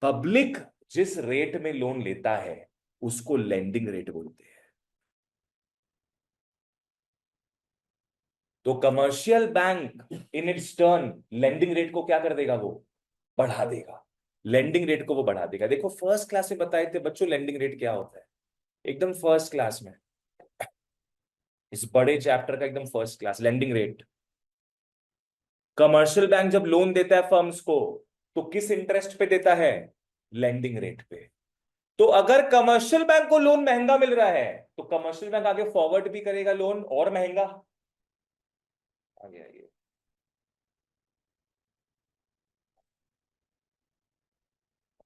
A: पब्लिक जिस रेट में लोन लेता है उसको लेंडिंग रेट बोलते हैं। तो commercial bank in its turn lending rate को क्या कर देगा? वो बढ़ा देगा। लेंडिंग रेट को वो बढ़ा देगा। देखो फर्स्ट क्लास में बताए थे बच्चों लेंडिंग रेट क्या होता है, एकदम फर्स्ट क्लास में, इस बड़े चैप्टर का एकदम first class, lending rate. Commercial bank जब लोन देता है फर्म्स को तो किस इंटरेस्ट पे देता है? लेंडिंग रेट पे। तो अगर कमर्शियल बैंक को लोन महंगा मिल रहा है तो कमर्शियल बैंक आगे फॉरवर्ड भी करेगा लोन और महंगा। आगे आइए,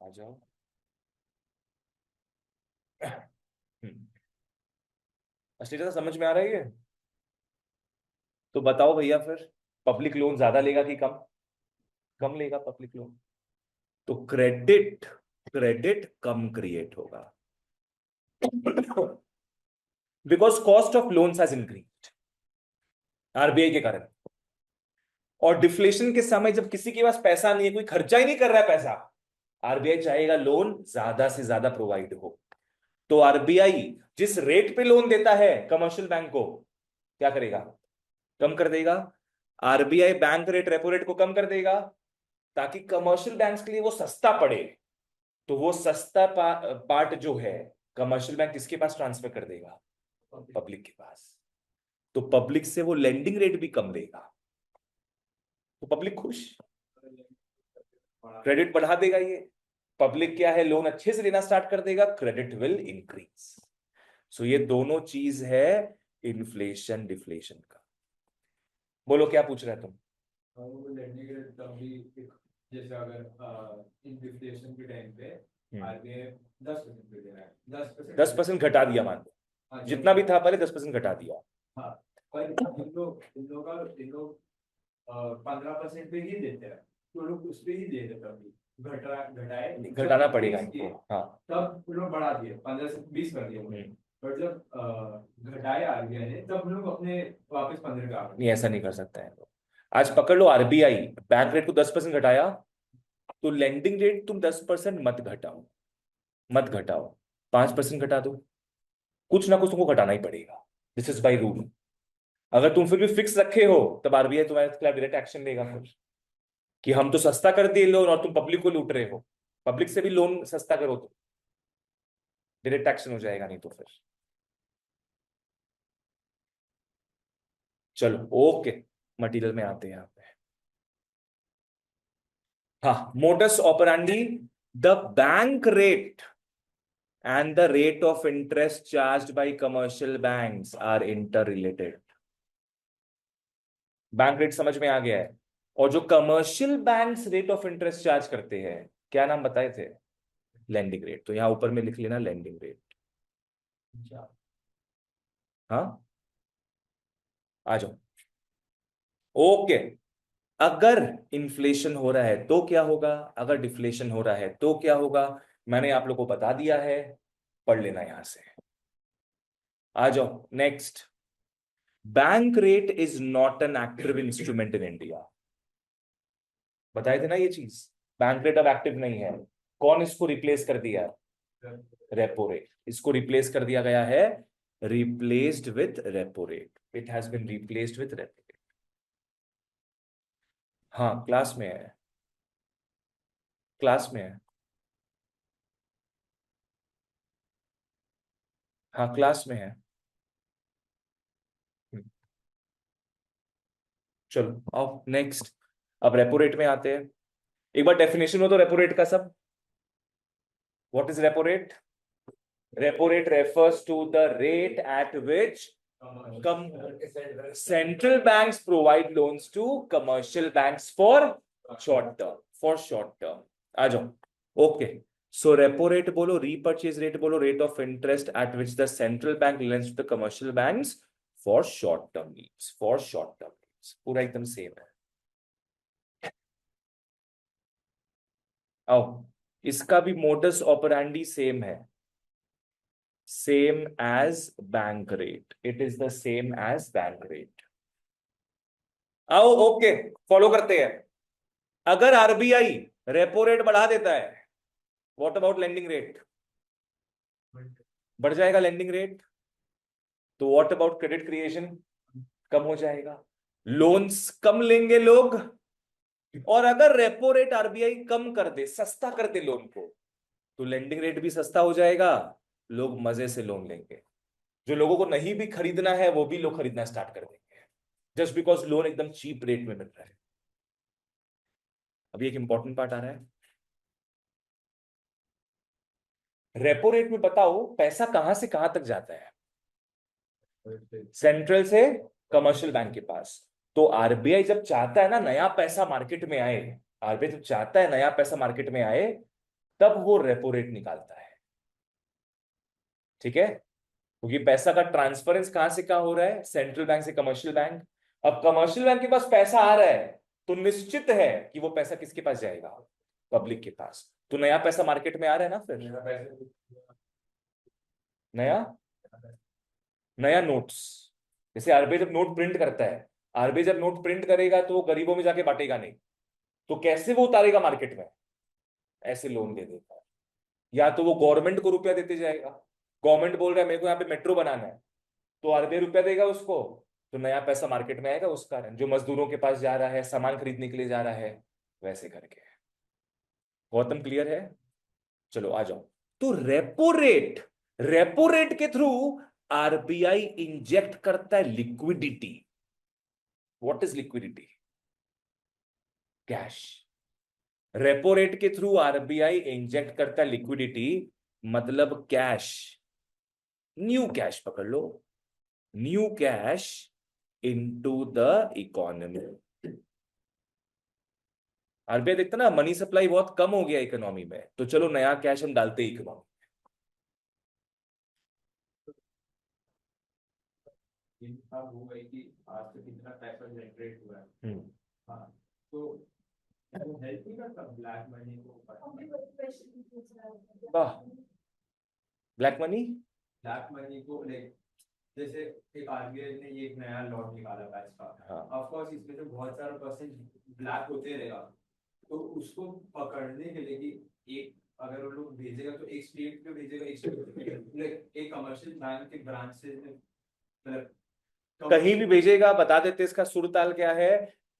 A: आ जाओ। असली समझ में आ रही है? तो बताओ भैया फिर, पब्लिक लोन ज्यादा लेगा कि कम? कम लेगा पब्लिक लोन। तो क्रेडिट, क्रेडिट कम क्रिएट होगा because cost of loans has increased RBI के कारण। और डिफ्लेशन के समय जब किसी के पास पैसा नहीं है, कोई खर्चा ही नहीं कर रहा है पैसा, आरबीआई चाहेगा लोन ज्यादा से ज्यादा प्रोवाइड हो। तो आरबीआई जिस रेट पे लोन देता है कमर्शियल बैंक को, क्या करेगा? कम कर देगा। RBI bank rate, repo rate को कम कर देगा ताकि कमर्शियल बैंक्स के लिए वो सस्ता पड़े। तो वो सस्ता पार्ट जो है कमर्शियल बैंक किसके पास ट्रांसफर कर देगा? पब्लिक के पास। तो पब्लिक से वो लेंडिंग रेट भी कम लेगा, तो पब्लिक खुश, क्रेडिट बढ़ा देगा ये। पब्लिक क्या है, लोन अच्छे से लेना स्टार्ट कर देगा, क्रेडिट विल इंक्रीज। सो ये दोनों चीज है इन्फ्लेशन डिफ्लेशन का। बोलो क्या पूछ रहे तुम?
B: वो lending rate का भी जैसे अगर इन्फ्लेशन के टाइम पे आरबीआई 10% पे दे रहा है,
A: 10% घटा दिया मान लो,
B: हाँ,
A: जितना भी था पहले 10% घटा दिया।
B: हाँ, पर इन लोग 15% पे ही देते हैं, तो लोग उस पे ही दे देते हैं अभी। घटाए
A: घटाना
B: जब
A: पड़ेगा
B: increase किए,
A: इनको, हाँ।
B: तब वो लोग बढ़ा दिए, 15 से 20 कर दिए उन्होंने। पर जब घटाए आरबीआई ने, तब लोग अपने वापस 15 पे आ गए।
A: नहीं, ऐसा नहीं कर सकता है। आज पकड़ लो, आरबीआई बैंक रेट को 10% घटाया, तो लेंडिंग रेट तुम 10% मत घटाओ, मत घटाओ, 5% घटा दो, कुछ ना कुछ तुमको घटाना ही पड़ेगा। This is by rule. अगर तुम फिर भी फिक्स रखे हो, तब आरबीआई तुम्हारे खिलाफ डायरेक्ट एक्शन लेगा फिर, कि हम तो सस्ता कर दिए लोन और तुम पब्लिक को लूट रहे हो, पब्लिक से भी लोन सस्ता करो तो डायरेक्ट एक्शन हो जाएगा, नहीं तो फिर। चलो ओके, मटेरियल में आते हैं यहाँ पे। हाँ, modus operandi, the bank rate and the rate of interest charged by commercial banks are interrelated। Bank rate समझ में आ गया है। और जो commercial banks rate of interest charge करते हैं, क्या नाम बताए थे? Landing rate. तो यहां ऊपर में लिख लेना लैंडिंग रेट। हाँ, आ जाओ। ओके, अगर इन्फ्लेशन हो रहा है तो क्या होगा, अगर डिफ्लेशन हो रहा है तो क्या होगा, मैंने आप लोगों को बता दिया है, पढ़ लेना यहां से। आ जाओ next. Bank rate is not an active instrument in India. बताए थे ना ये चीज। बैंक रेट अब एक्टिव नहीं है। कौन इसको रिप्लेस कर दिया? Repo rate. इसको रिप्लेस कर दिया गया है, replaced with repo rate. It has been replaced with repo rate. हाँ, क्लास में है, क्लास में है। हाँ, क्लास में है। हम्म, चलो आओ नेक्स्ट। अब रेपो रेट में आते हैं। एक बार डेफिनेशन में तो रेपो रेट का सब, what is repo rate? Repo rate refers to the rate at which central banks provide loans to commercial banks for short term, for short term। आ जाओ। ओके, सो रेपो रेट बोलो, repurchase rate बोलो, rate of interest at which the central bank lends to the commercial banks for short term needs, for short term needs, पूरा एकदम same है। आओ, इसका भी मोडस ऑपरेंडी सेम है, same as bank rate, it is the same as bank rate। आओ okay, follow करते हैं। अगर आरबीआई रेपो रेट बढ़ा देता है, व्हाट अबाउट लेंडिंग रेट? बढ़ जाएगा लेंडिंग रेट। तो व्हाट अबाउट क्रेडिट क्रिएशन? कम हो जाएगा, लोन्स कम लेंगे लोग। और अगर रेपो रेट आरबीआई कम कर दे, सस्ता कर दे लोन को, तो लेंडिंग रेट भी सस्ता हो जाएगा, लोग मजे से लोन लेंगे। जो लोगों को नहीं भी खरीदना है, वो भी लोग खरीदना स्टार्ट कर देंगे, जस्ट बिकॉज लोन एकदम चीप रेट में मिल रहा है। अभी एक इंपॉर्टेंट पार्ट आ रहा है। रेपो रेट में बताओ, पैसा कहां से कहां तक जाता है? सेंट्रल से कमर्शियल बैंक के पास। तो आरबीआई जब चाहता है ना नया पैसा मार्केट में आए, आरबीआई जब चाहता है नया पैसा मार्केट में आए, तब वो रेपो रेट निकालता है। ठीक है, क्योंकि पैसा का ट्रांसफरेंस कहां से कहां हो रहा है? सेंट्रल बैंक से कमर्शियल बैंक। अब कमर्शियल बैंक के पास पैसा आ रहा है, तो निश्चित है कि वो पैसा किसके पास जाएगा? पब्लिक के पास। तो नया पैसा मार्केट में आ रहा है ना फिर, नया नया नोट्स। जैसे आरबीआई जब नोट प्रिंट करता है, आरबीआई जब नोट प्रिंट करेगा तो वो गरीबों में जाके बांटेगा नहीं, तो कैसे वो उतारेगा मार्केट में? ऐसे लोन दे देता है। या तो वो गवर्नमेंट को रुपया देते जाएगा, गवर्नमेंट बोल रहा है मेरे को यहाँ पे मेट्रो बनाना है, तो आरबीआई रुपया देगा उसको, तो नया पैसा मार्केट में आएगा, उसका जो मजदूरों के पास जा रहा है, सामान खरीदने के लिए जा रहा है, वैसे करके। गौतम क्लियर है? चलो आ जाओ। तो रेपो रेट के थ्रू आरबीआई इंजेक्ट करता है liquidity. What is liquidity? Cash. Repo rate के थ्रू आरबीआई इंजेक्ट करता है लिक्विडिटी, मतलब कैश, न्यू कैश पकड़ लो, new cash into the economy. RBI देखता ना मनी सप्लाई बहुत कम हो गया इकोनॉमी में, तो चलो नया कैश हम डालते हैं इकोनॉमी।
B: ये बात हो गई कि आज तक कितना पैसा जनरेट हुआ है,
A: हम्म,
B: मतलब ब्लैक मनी को
A: वाह, ब्लैक मनी।
B: ब्लैक मनी को लाइक जैसे एक आरबीआई ने ये एक नया लॉ निकाला था इसका।
A: हाँ,
B: ऑफ कोर्स इसमें से बहुत सारा परसेंट ब्लैक होते रहेगा, तो उसको पकड़ने के लिए कि एक अगर वो लोग भेजेगा तो एक स्टेट पे भेजेगा, एक स्टेट लाइक एक कमर्शियल बैंक के ब्रांच से मतलब
A: कहीं भी भेजेगा, बता देते इसका सुरताल क्या है।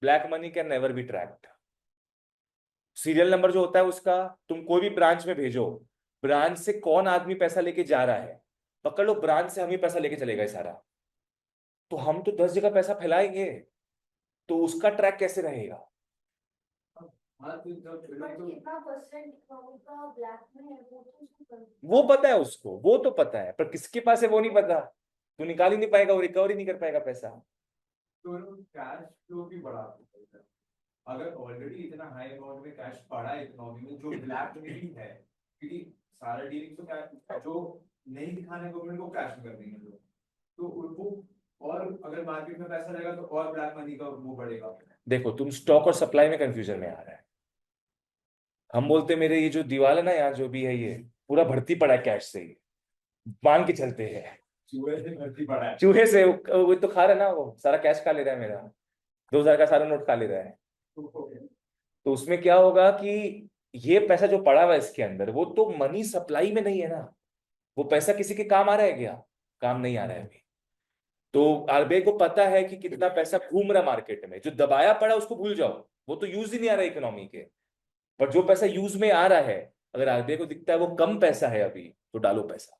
A: Black money can never be tracked. Serial number जो होता है उसका, तुम कोई भी ब्रांच में भेजो, ब्रांच से कौन आदमी पैसा लेके जा रहा है, पकड़ लो ब्रांच से हम ही पैसा लेके चलेगा ये सारा, तो हम तो 10 जगह पैसा फैलाएंगे, तो उसका ट्रैक कैसे रहेगा।
B: हाँ तो जब
C: बट
B: तो
C: कितना परसेंट का ब्लैक में है वो तो उसको
A: वो पता है उसको, वो तो पता है, पर किसके पास है वो नहीं पता। तू निकाल ही नहीं पाएगा, वो रिकवर ही नहीं कर पाएगा पैसा।
B: कैश फ्लो भी बढ़ा सकते हैं। अगर ऑलरेडी इतना हाई अमाउंट में कैश पड़ा है इकोनॉमी में जो ब्लैक में भी है, क्योंकि सारा डीलिंग तो कैश जो नहीं दिखाने गवर्नमेंट को कैश में कर देंगे लोग, तो उनको और अगर मार्केट में पैसा रहेगा तो और ब्लैक मनी का वो बढ़ेगा।
A: देखो तुम स्टॉक और सप्लाई में कंफ्यूजन में आ रहा है। हम बोलते मेरे ये जो दीवार है ना यहाँ जो भी है ये पूरा भर्ती पड़ा है कैश से, ही मान के चलते हैं।
B: चूहे से भर्ती पड़ा है।
A: चूहे से वो तो खा रहा है ना, वो सारा कैश खा ले रहा है मेरा, 2000 का सारा नोट खा ले रहा है। तो उसमें क्या होगा कि ये पैसा जो पड़ा हुआ है इसके अंदर, वो तो मनी सप्लाई में नहीं है ना, वो पैसा किसी के काम आ रहा है क्या, काम नहीं आ रहा है अभी। तो आरबीआई को पता है कि कितना पैसा घूम रहा है मार्केट में, जो दबाया पड़ा उसको भूल जाओ, वो तो यूज ही नहीं आ रहा है इकोनॉमी के। पर जो पैसा यूज में आ रहा है, अगर आरबीआई को दिखता है वो कम पैसा है अभी, तो डालो पैसा।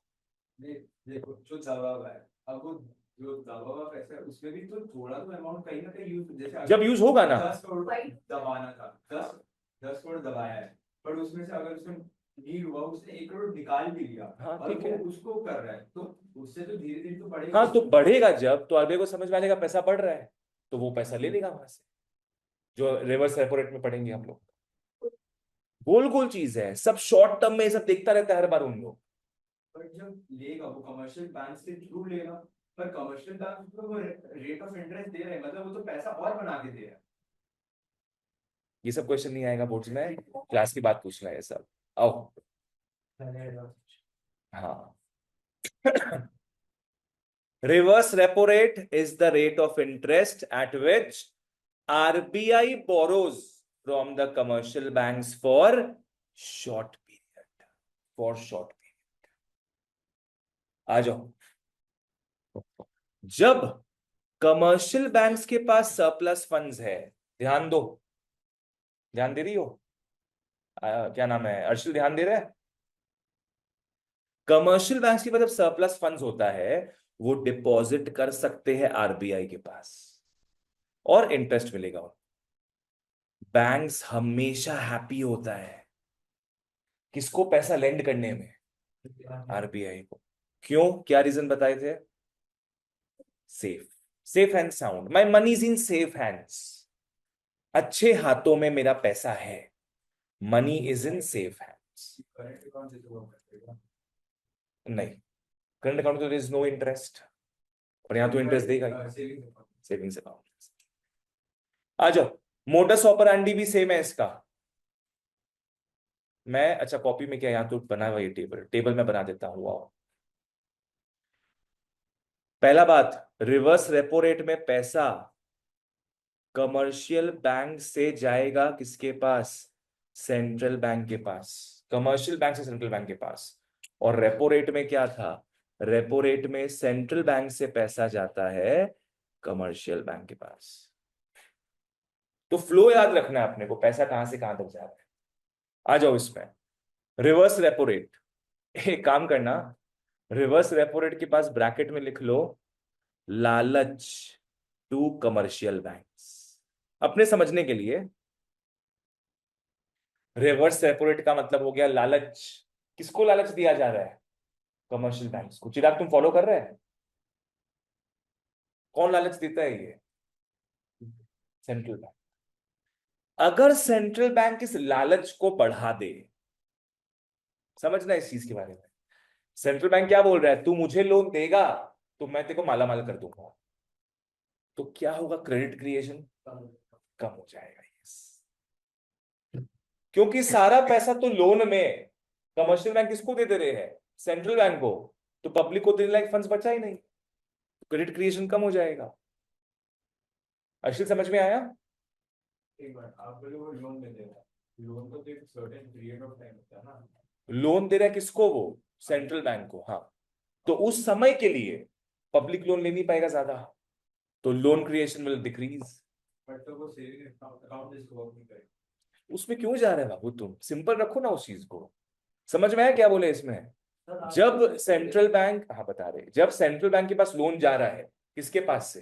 B: देखो जो दबा हुआ है, अब वो जो दबा हुआ पैसा है उसमें भी तो थोड़ा तो अमाउंट कहीं ना कहीं यूज, जैसे
A: जब यूज होगा ना,
B: 10 करोड़ दबाना था, 10 करोड़ दबाया है, पर उसमें से अगर उसमें नीड हुआ उसने 1 करोड़ निकाल भी लिया,
A: हाँ
B: और
A: ठीक
B: वो
A: है,
B: उसको कर रहा है, तो उससे तो धीरे धीरे तो बढ़ेगा।
A: हाँ तो बढ़ेगा जब, तो आरबीआई को समझ में आएगा पैसा बढ़ रहा है, तो वो पैसा ले लेगा वहां से, जो रिवर्स रेपो रेट में पढ़ेंगे हम लोग। गोल गोल चीज है, सब शॉर्ट टर्म में ये सब देखता रहता है हर बार उन लोग।
B: पर जब लेगा वो कमर्शियल बैंक से थ्रू लेगा, पर कमर्शियल बैंक को वो रेट ऑफ इंटरेस्ट दे रहे हैं, मतलब वो तो पैसा और बना के दे रहा है।
A: ये सब क्वेश्चन नहीं आएगा बोर्ड्स में, क्लास की बात पूछना है ये सब। आओ। हाँ। Reverse repo rate is the rate of interest at which RBI borrows from the commercial banks for short period, for short period. आ जाओ। जब कमर्शियल बैंक्स के पास सरप्लस फंड्स है, ध्यान दो, ध्यान दे रही हो, क्या नाम है अर्शल, ध्यान दे रहे हैं। कमर्शियल बैंक्स के पास जब सरप्लस फंड्स होता है, वो डिपॉजिट कर सकते हैं आरबीआई के पास और इंटरेस्ट मिलेगा। बैंक्स हमेशा हैप्पी होता है किसको पैसा लेंड करने में, आरबीआई को। क्यों, क्या रीजन बताए थे, safe, safe and sound, my money is in safe hands, अच्छे हाथों में मेरा पैसा है, money is in safe hands.
B: Current account से तो वो करेगा।
A: नहीं, करंट अकाउंट तो इज नो इंटरेस्ट, और यहां तो इंटरेस्ट देगा ही,
B: सेविंग अकाउंट।
A: Savings account. आ जाओ, मोडस ऑपरेंडी भी सेम है इसका। मैं अच्छा कॉपी में क्या, यहां तो बना हुआ ये टेबल, टेबल में बना देता हूं, आओ। पहला बात, रिवर्स रेपो रेट में पैसा कमर्शियल बैंक से जाएगा किसके पास, सेंट्रल बैंक के पास, कमर्शियल बैंक से सेंट्रल बैंक के पास। और रेपो रेट में क्या था, रेपो रेट में सेंट्रल बैंक से पैसा जाता है कमर्शियल बैंक के पास। तो फ्लो याद रखना है अपने को, पैसा कहां से कहां तक जा रहा है। आ जाओ इसमें, रिवर्स रेपो रेट, एक काम करना, रिवर्स रेपो रेट के पास ब्रैकेट में लिख लो लालच टू कमर्शियल बैंक्स, अपने समझने के लिए। रिवर्स रेपो रेट का मतलब हो गया लालच, किसको लालच दिया जा रहा है, कमर्शियल बैंक्स को। चिराग तुम फॉलो कर रहे हैं, कौन लालच देता है ये, सेंट्रल बैंक। अगर सेंट्रल बैंक इस लालच को बढ़ा दे, समझना इस चीज के बारे में, सेंट्रल बैंक क्या बोल रहा है, तू मुझे लोन देगा तो मैं तेरे को माला माल कर दूंगा, तो क्या होगा, क्रेडिट क्रिएशन कम हो जाएगा। यस, क्योंकि सारा पैसा तो लोन में कमर्शियल बैंक किसको दे दे रहे हैं, सेंट्रल बैंक को, तो पब्लिक को देने लायक फंड्स बचा ही नहीं, क्रेडिट क्रिएशन कम हो जाएगा। अश्विन समझ में आया?
B: एक बार आप बोले वो लोन में देगा, लोन को तो एक सर्टेन पीरियड ऑफ टाइम होता है ना।
A: लोन दे रहा है किसको, वो सेंट्रल बैंक को, हाँ। तो उस समय के लिए पब्लिक लोन ले नहीं पाएगा ज्यादा, तो loan creation will decrease.
B: But तो वो सेविंग अकाउंट इस वर्क नहीं करेगा।
A: उसमें क्यों जा रहे हैं बाबू, तुम सिंपल रखो ना उस चीज को। समझ में आया क्या बोले इसमें? जब सेंट्रल बैंक, हाँ बता रहे, जब सेंट्रल बैंक के पास लोन जा रहा है, किसके पास से,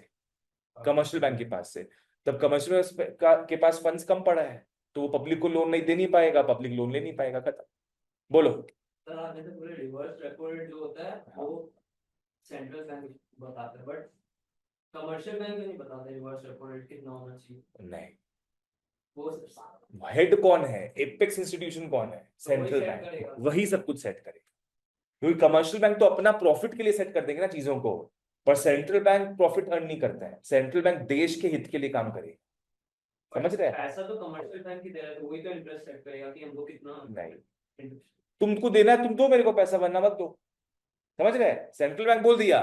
A: कमर्शियल बैंक के पास से, तब कमर्शियल के पास फंड्स कम पड़ा है, तो वो पब्लिक को लोन नहीं दे नहीं पाएगा, पब्लिक लोन ले नहीं पाएगा, खत्म। बोलो।
D: सर आप जैसे पूरे रिवर्स रेपो रेट जो होता है वो सेंट्रल बैंक बताता है, बट कमर्शियल बैंक नहीं बताते रिवर्स रेपो रेट कितना होना चाहिए।
A: नहीं,
D: वो
A: हेड कौन है, एपेक्स इंस्टीट्यूशन कौन है, सेंट्रल
D: set
A: बैंक,
D: करेगा।
A: वही सब कुछ सेट करेगा। क्योंकि कमर्शियल बैंक तो अपना प्रॉफिट के लिए सेट कर देंगे ना चीजों को, पर सेंट्रल बैंक प्रॉफिट अर्न नहीं करता है, सेंट्रल बैंक देश के हित के लिए काम करेगा। समझ रहे हैं?
D: पैसा तो कमर्शियल बैंक की दे रहा है, तो वही तो इंटरेस्ट सेट करेगा कि हमको कितना
A: नहीं, तुमको देना है तुम दो मेरे को पैसा, वरना मत दो। समझ रहे हैं? सेंट्रल बैंक बोल दिया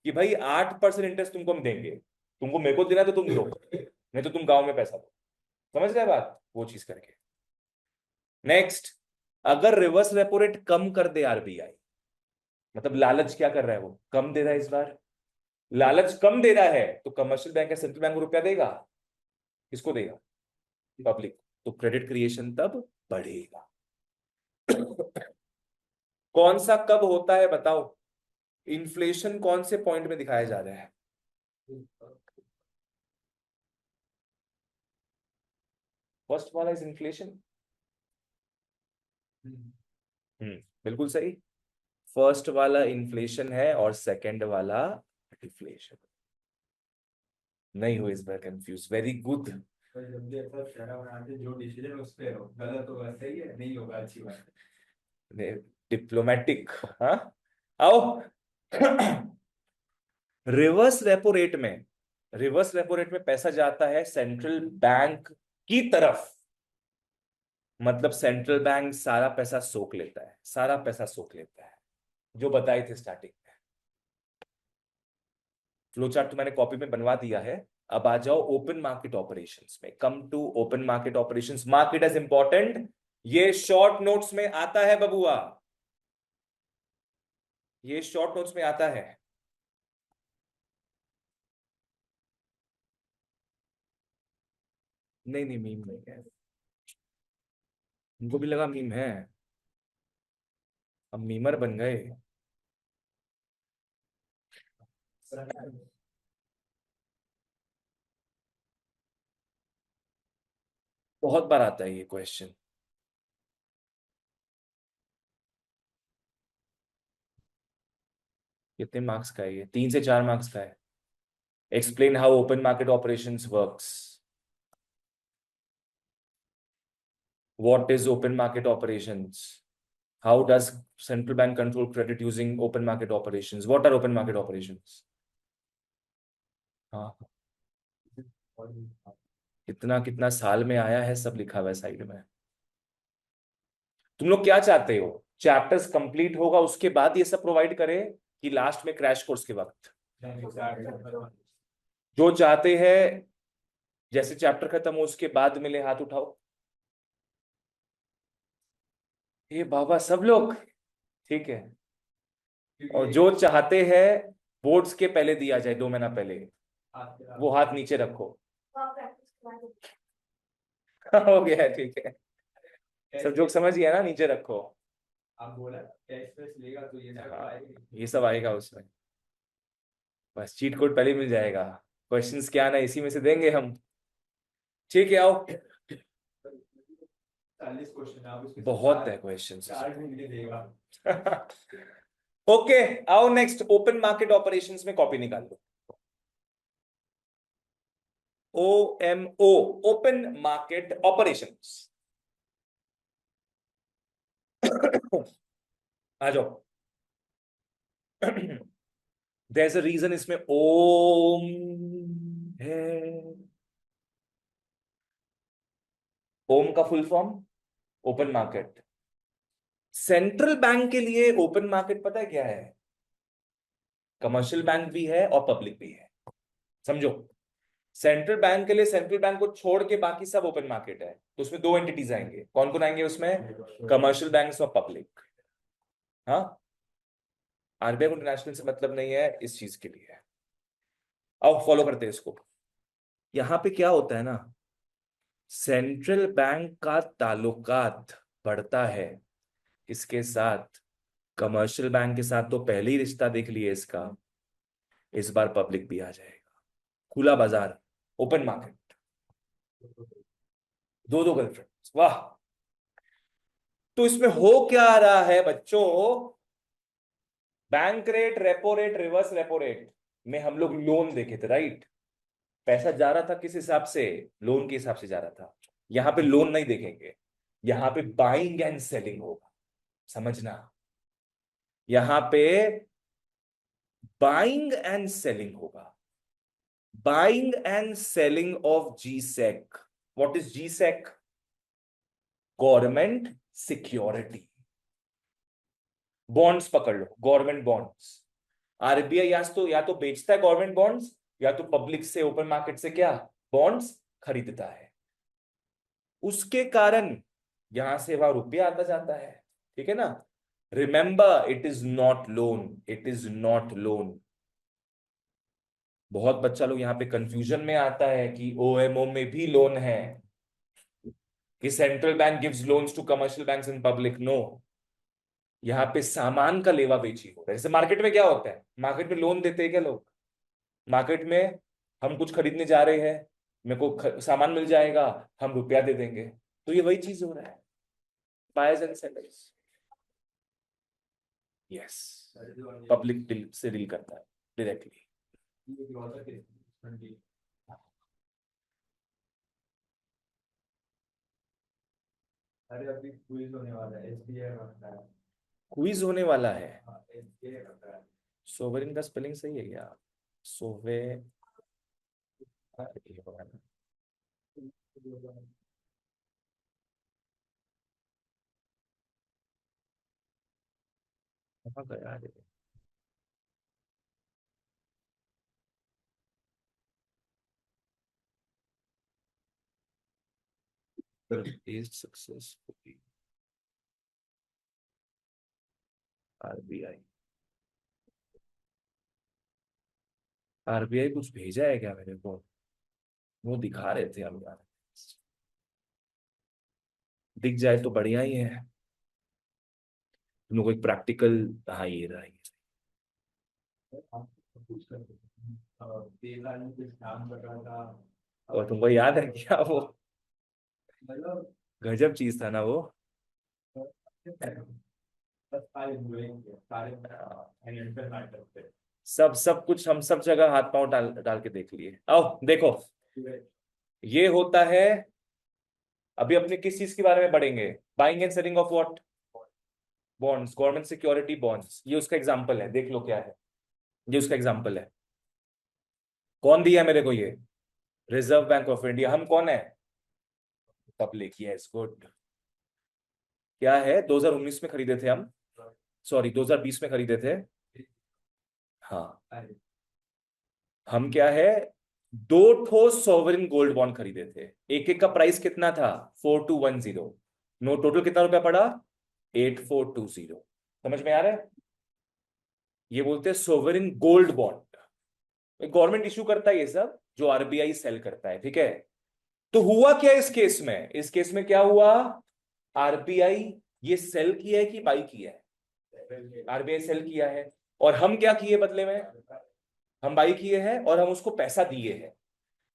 A: कि भाई 8% इंटरेस्ट तुमको हम देंगे, तुमको मेरे को देना है तो तुम दो, नहीं तो तुम गांव में पैसा दो। समझ रहे बात, वो चीज करके। नेक्स्ट, अगर रिवर्स रेपो रेट कम कर दे आरबीआई, मतलब लालच क्या कर रहा है, वो कम दे रहा है इस बार, लालच कम दे रहा है, तो कमर्शियल बैंक या सेंट्रल बैंक को रुपया देगा, किसको देगा, पब्लिक। तो क्रेडिट क्रिएशन तब बढ़ेगा। कौन सा कब होता है बताओ, इन्फ्लेशन कौन से पॉइंट में दिखाया जा रहा है? फर्स्ट वाला इज इन्फ्लेशन। बिल्कुल सही, फर्स्ट वाला इन्फ्लेशन है और सेकंड वाला डिफ्लेशन। नहीं हो इस बार कंफ्यूज, वेरी गुड।
B: पर जब भी ऐसा शहरा बनाते जो डिसीजन उस पे हो, गलत होगा सही है, नहीं होगा अच्छी बात है।
A: डिप्लोमेटिक, हाँ। आओ। रिवर्स रेपो रेट में, रिवर्स रेपो रेट में पैसा जाता है सेंट्रल बैंक की तरफ, मतलब सेंट्रल बैंक सारा पैसा सोख लेता है, सारा पैसा सोख लेता है, जो बताए थे स्टार्टिंग में। फ्लो चार्ट तो मैंने कॉपी में बनवा दिया है। अब आ जाओ ओपन मार्केट ऑपरेशंस में। Come to open market operations, market as important, ये शॉर्ट नोट्स में आता है बबुआ, ये शॉर्ट नोट्स में आता है। नहीं नहीं, मीम नहीं है, उनको भी लगा मीम है, अब मीमर बन गए। बहुत बार आता है ये क्वेश्चन। कितने मार्क्स का है ये? 3 से 4 मार्क्स का है। Explain how open market operations works. What is open market operations? How does central bank control credit using open market operations? What are open market operations? हाँ, कितना कितना साल में आया है, सब लिखा हुआ है साइड में। तुम लोग क्या चाहते हो, चैप्टर्स कंप्लीट होगा उसके बाद ये सब प्रोवाइड करे, कि लास्ट में क्रैश कोर्स के वक्त? जो चाहते हैं जैसे चैप्टर खत्म हो उसके बाद मिले, हाथ उठाओ। ये बाबा सब लोग, ठीक है। और जो चाहते हैं बोर्ड्स के पहले दिया जाए, 2 महीना पहले, वो हाथ नीचे रखो।
C: तो आप प्रैक्टिस करा दो।
A: हो गया, ठीक है, सब जोक समझ गया ना, नीचे रखो।
B: आप बोला टेस्ट वेस्ट लेगा तो ये सब
A: हाँ,
B: आएगा।
A: ये सब आएगा उसमें, बस चीट कोड पहले मिल जाएगा, क्वेश्चंस क्या ना इसी में से देंगे हम। ठीक है, आओ।
B: 40 क्वेश्चन आप उसमें से
A: बहुत है क्वेश्चंस।
B: 4 ढूंढ के देगा।
A: ओके, आओ नेक्स्ट, ओपन मार्केट ऑपरेशंस में कॉपी निकाल लो। OMO, open market operations. आ जाओ। There's a reason इसमें ओम है। ओम का full form open market. Central bank के लिए ओपन मार्केट पता है क्या है? कमर्शियल बैंक भी है और पब्लिक भी है, समझो। सेंट्रल बैंक के लिए सेंट्रल बैंक को छोड़ के बाकी सब ओपन मार्केट है, तो उसमें दो एंटिटीज आएंगे। कौन कौन आएंगे उसमें? कमर्शियल बैंक और पब्लिक। हाँ, आरबीआई को इंटरनेशनल से मतलब नहीं है इस चीज के लिए। अब फॉलो करते हैं इसको। यहां पे क्या होता है ना, सेंट्रल बैंक का ताल्लुकात बढ़ता है इसके साथ, कमर्शियल बैंक के साथ तो पहले ही रिश्ता देख लिए इसका, इस बार पब्लिक भी आ जाएगा। खुला बाजार, ओपन मार्केट, दो दो गर्लफ्रेंड, वाह। तो इसमें हो क्या रहा है बच्चों? Bank rate, repo rate, reverse repo rate में हम लोग लोन देखे थे, राइट? पैसा जा रहा था किस हिसाब से? लोन के हिसाब से जा रहा था। यहां पे लोन नहीं देखेंगे, यहां पे बाइंग एंड सेलिंग होगा, समझना। यहां पे बाइंग एंड सेलिंग होगा, buying and selling of G sec. What is G sec? Government security. Bonds पकड़ लो, गवर्नमेंट बॉन्ड्स। आरबीआई या तो बेचता है गवर्नमेंट बॉन्ड्स, या तो पब्लिक से, ओपन मार्केट से क्या, बॉन्ड्स खरीदता है। उसके कारण यहां से वहां रुपया आता जाता है, ठीक है ना। Remember, it is not loan, it is not loan. बहुत बच्चा लोग यहाँ पे कंफ्यूजन में आता है कि ओएमओ में भी लोन है, कि central bank gives loans to commercial banks in public. No, यहाँ पे सामान का लेवा बेची हो रहा है। जैसे मार्केट में क्या होता है, मार्केट में लोन देते हैं क्या लोग? मार्केट में हम कुछ खरीदने जा रहे हैं, मेरे को सामान मिल जाएगा, हम रुपया दे देंगे। तो ये वही चीज हो रहा है, buyers and sellers. Yes, public deal से डील करता है डायरेक्टली।
B: अरे अभी क्विज होने वाला है, एसबीआई बनता है।
A: क्विज होने वाला है।
B: हाँ, एसबीआई बनता है।
A: सोवरिन का स्पेलिंग सही है क्या? सोवे, ये होगा ना। कहाँ गया रे? is successfully RBI. आरबीआई कुछ भेजा है क्या मेरे को? वो दिखा रहे थे हम यार, दिख जाए तो बढ़िया ही है। तुम लोग को एक प्रैक्टिकल, हाँ ये रहा ये।
B: तेलंगाना में कुछ काम कर रहा था।
A: और तुमको याद है क्या वो?
B: मतलब
A: गजब चीज था ना वो।
B: बस सारे हुए हैं, सारे फाइनेंशियल मैटर पे।
A: सब सब कुछ हम सब जगह हाथ पांव डाल डाल के देख लिए। आओ देखो, ये होता है। अभी अपने किस चीज के बारे में पढ़ेंगे? Buying and selling of what? Bonds, government security bonds. ये उसका एग्जांपल है, देख लो क्या है। ये उसका एग्जांपल है। कौन दिया मेरे को ये? Reserve bank of India. हम कौन है? पब्लिक। Yes, good. क्या है, 2019 में खरीदे थे हम, सॉरी 2020 में खरीदे थे। हाँ, हम क्या है, दो ठो सॉवरिन गोल्ड बॉन्ड खरीदे थे। एक एक का प्राइस कितना था? 4210। नो, टोटल कितना रुपया पड़ा? 8420। समझ में आ रहा है? ये बोलते हैं sovereign gold bond. Government issue करता है ये सब, जो आरबीआई सेल करता है, ठीक है। तो हुआ क्या इस केस में? इस केस में क्या हुआ? आरबीआई ये सेल किया है कि बाई किया है? आरबीआई सेल किया है, और हम क्या किए बदले में? हम बाई किए हैं, और हम उसको पैसा दिए हैं।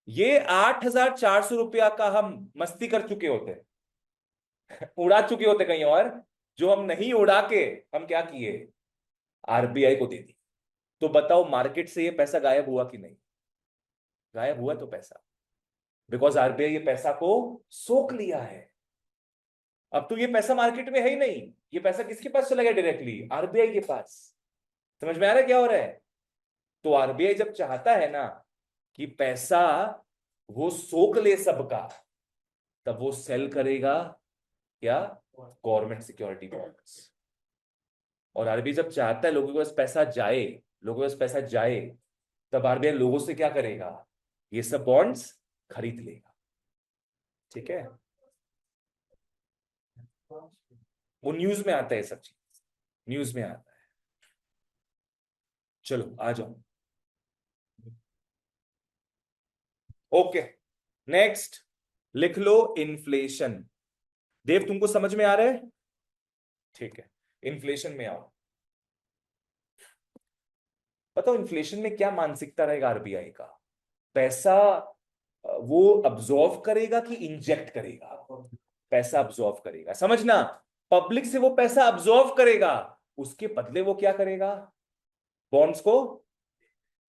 A: ये 8400 रुपया का हम मस्ती कर चुके होते, उड़ा चुके होते कहीं और। जो हम नहीं उड़ा के, हम क्या किए? आरबीआई को दे दी। तो बताओ, मार्केट से ये पैसा गायब हुआ कि नहीं? गायब हुआ तो पैसा, बिकॉज आरबीआई ये पैसा को सोख लिया है। अब तो ये पैसा मार्केट में है ही नहीं, ये पैसा किसके पास चला गया? डायरेक्टली आरबीआई के पास। समझ में आ रहा है क्या हो रहा है? तो आरबीआई जब चाहता है ना कि पैसा वो सोख ले सबका, तब वो सेल करेगा क्या? Government security bonds. और आरबीआई जब चाहता है लोगों के पास पैसा जाए, लोगों के पास पैसा जाए, तब आरबीआई लोगों से क्या करेगा? ये सब बॉन्ड्स खरीद लेगा। ठीक है, वो न्यूज में आता है, सब चीज न्यूज में आता है। चलो आ जाओ। ओके, नेक्स्ट लिख लो इन्फ्लेशन। देव तुमको समझ में आ रहा है? ठीक है, इन्फ्लेशन में आओ। बताओ इन्फ्लेशन में क्या मानसिकता रहेगा आरबीआई का? पैसा वो अब्जॉर्व करेगा कि इंजेक्ट करेगा? पैसा अब्जॉर्व करेगा, समझना। पब्लिक से वो पैसा अब्जॉर्व करेगा, उसके बदले वो क्या करेगा? बॉन्ड्स को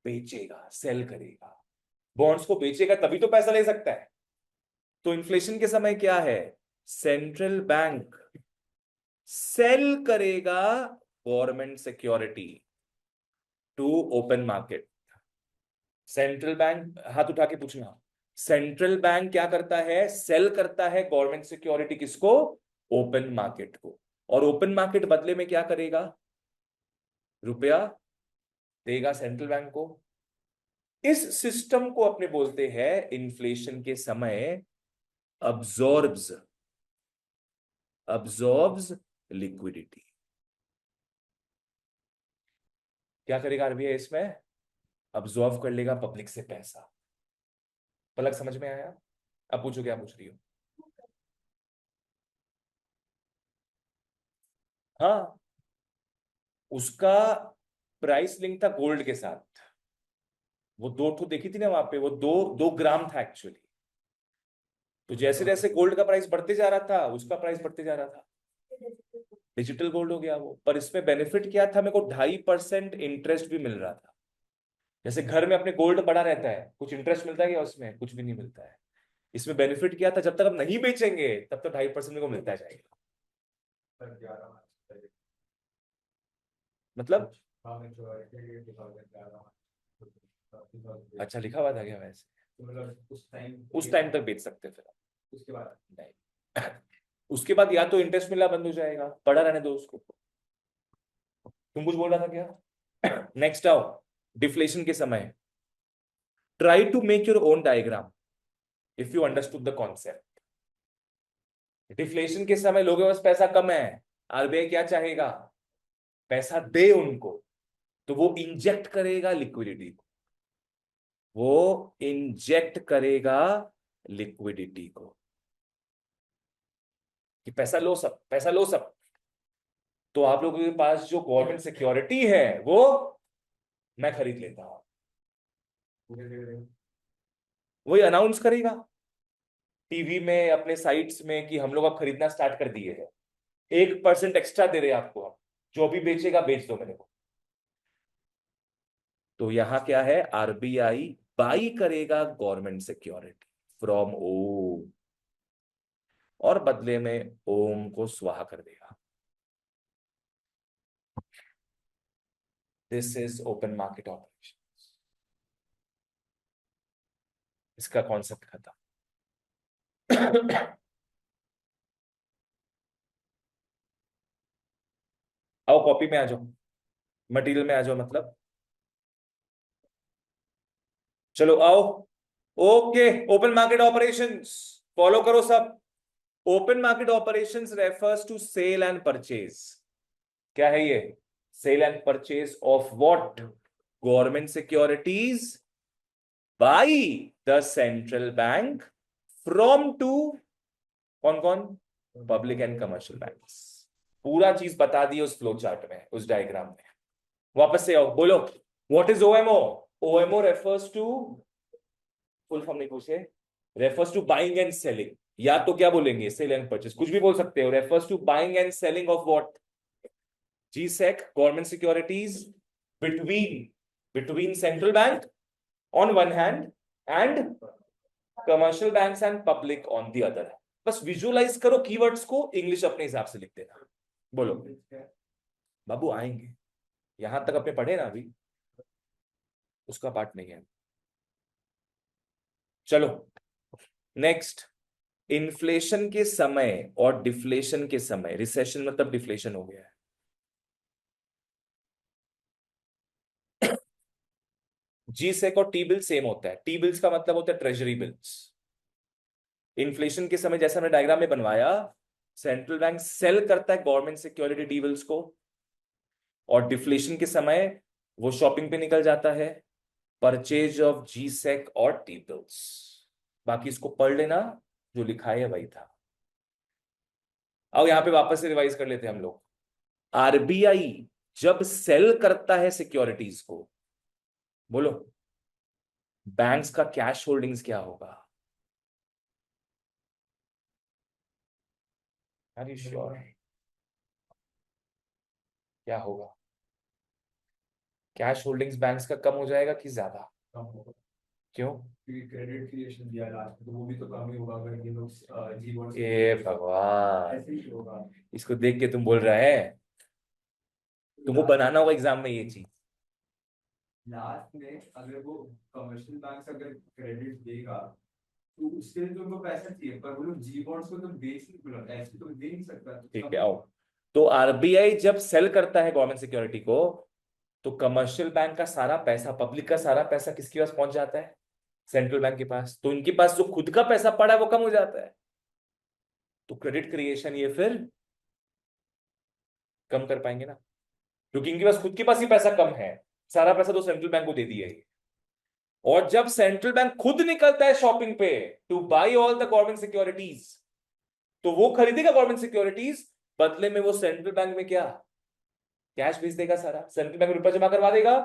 A: बेचेगा, सेल करेगा। बॉन्ड्स को बेचेगा तभी तो पैसा ले सकता है। तो इन्फ्लेशन के समय क्या है? सेंट्रल बैंक सेल करेगा government security to open market. Central bank, हाथ उठा के पूछना। सेंट्रल बैंक क्या करता है? सेल करता है गवर्नमेंट सिक्योरिटी, किसको? ओपन मार्केट को। और ओपन मार्केट बदले में क्या करेगा? रुपया देगा सेंट्रल बैंक को। इस सिस्टम को अपने बोलते हैं इन्फ्लेशन के समय अब्जॉर्ब्स, अब्जॉर्ब्स लिक्विडिटी। क्या करेगा आरबीआई इसमें? अब्जॉर्व कर लेगा पब्लिक से पैसा। पलक समझ में आया? अब पूछो क्या पूछ रही हो। हाँ, उसका प्राइस लिंक था गोल्ड के साथ। वो दो ठो देखी थी ना वहां पे, वो दो दो ग्राम था एक्चुअली। तो जैसे जैसे गोल्ड का प्राइस बढ़ते जा रहा था, उसका प्राइस बढ़ते जा रहा था। डिजिटल गोल्ड हो गया वो। पर इसमें बेनिफिट क्या था? मेरे को 2.5% इंटरेस्ट भी मिल रहा था। जैसे घर में अपने गोल्ड पड़ा रहता है, कुछ इंटरेस्ट मिलता है क्या उसमें? कुछ भी नहीं मिलता है। इसमें बेनिफिट क्या था? जब तक हम नहीं बेचेंगे तब तक 2.5% मेरे को मिलता जाएगा। मतलब अच्छा लिखा हुआ था क्या वैसे? उस टाइम तक बेच सकते फिर
B: उसके बाद
A: नहीं। उसके बाद या तो इंटरेस्ट मिलना बंद हो जाएगा, पड़ा रहने दो उसको। तुम कुछ बोल रहा था क्या? नेक्स्ट आओ, डिफ्लेशन के समय try to make your own diagram if you understood the concept. Deflation के समय लोगों के पास पैसा कम है, आरबीआई क्या चाहेगा? पैसा दे उनको। तो वो इंजेक्ट करेगा लिक्विडिटी को, वो इंजेक्ट करेगा लिक्विडिटी को, कि पैसा लो सब, पैसा लो सब। तो आप लोगों के पास जो गवर्नमेंट सिक्योरिटी है वो मैं खरीद लेता हूं। वही अनाउंस करेगा टीवी में, अपने साइट्स में, कि हम लोग अब खरीदना स्टार्ट कर दिए हैं, 1% एक्स्ट्रा दे रहे हैं आपको, हम जो भी बेचेगा बेच दो मेरे को। तो यहां क्या है? आरबीआई बाई करेगा गवर्नमेंट सिक्योरिटी फ्रॉम ओम, और बदले में ओम को स्वाहा कर देगा। This is open market operation. इसका कॉन्सेप्ट खत्म। आओ कॉपी में आ जाओ, मटेरियल में आ जाओ मतलब। चलो आओ। Okay, open market operations follow करो सब। Open market operations refers to sale and purchase. क्या है ये? Sale and purchase of what? Government securities by the central bank from to कौन कौन? Public and commercial banks. पूरा चीज बता दी उस फ्लो चार्ट में, उस डायग्राम में। वापस से आओ, बोलो what is OMO? OMO refers to, full form नहीं पूछे, refers to buying and selling. या तो क्या बोलेंगे? सेल एंड परचेज, कुछ भी बोल सकते हो। Refers to buying and selling of what? GSEC, government securities, between central bank on one hand and commercial banks and public on the other. बस विजुअलाइज करो कीवर्ड्स को, इंग्लिश अपने हिसाब से लिख देना। बोलो बाबू, आएंगे यहां तक अपने पढ़े ना अभी, उसका पार्ट नहीं है। चलो नेक्स्ट, इन्फ्लेशन के समय और डिफ्लेशन के समय, रिसेशन मतलब डिफ्लेशन हो गया है, जी सेक और टी बिल सेम होता है। टी बिल्स का मतलब होता है ट्रेजरी बिल्स। इन्फ्लेशन के समय जैसा मैंने डायग्राम में बनवाया, सेंट्रल बैंक सेल करता है गवर्नमेंट सिक्योरिटी टी बिल्स को, और डिफ्लेशन के समय वो शॉपिंग पे निकल जाता है, परचेज ऑफ जी सेक और टी बिल्स। बाकी इसको पढ़ लेना, जो लिखा है वही था। अब यहां पे वापस से रिवाइज कर लेते हैं हम लोग। आरबीआई जब सेल करता है सिक्योरिटीज को, बोलो बैंक्स का कैश होल्डिंग्स क्या होगा? Are you sure? क्या होगा? कैश होल्डिंग्स बैंक्स का कम हो जाएगा कि ज्यादा?
B: कम होगा
A: क्यों?
B: क्योंकि क्रेडिट क्रिएशन दिया लास्ट में, तो वो भी तो कम ही होगा अगर ये लोग जी बॉन्ड्स
A: ए भगवान,
B: ऐसे ही होगा।
A: इसको देख के तुम बोल रहा है तुमको बनाना होगा एग्जाम में ये चीज।
B: लास्ट में अगर वो कमर्शियल बैंक से अगर क्रेडिट देगा तो उसके लिए तो उनको पैसा चाहिए, पर वो लोग जी बॉन्ड्स को तो बेच नहीं, मतलब ऐसे तो दे नहीं सकता।
A: ठीक है, आओ। तो आरबीआई जब सेल करता है गवर्नमेंट सिक्योरिटी को, तो कमर्शियल बैंक का सारा पैसा, पब्लिक का सारा पैसा किसके पास पहुंच जाता है? सेंट्रल बैंक के पास। तो इनके पास जो खुद का पैसा पड़ा है वो कम हो जाता है, तो क्रेडिट क्रिएशन ये फिर कम कर पाएंगे ना, क्योंकि इनके पास खुद के पास ही पैसा कम है, सारा पैसा तो सेंट्रल बैंक को दे दिया है। और जब सेंट्रल बैंक खुद निकलता है शॉपिंग पे two by all the government securities, तो वो खरीदेगा गवर्नमेंट सिक्योरिटीज, बदले में वो सेंट्रल बैंक में क्या कैश भेज देगा, सारा सेंट्रल बैंक में रुपया जमा करवा देगा,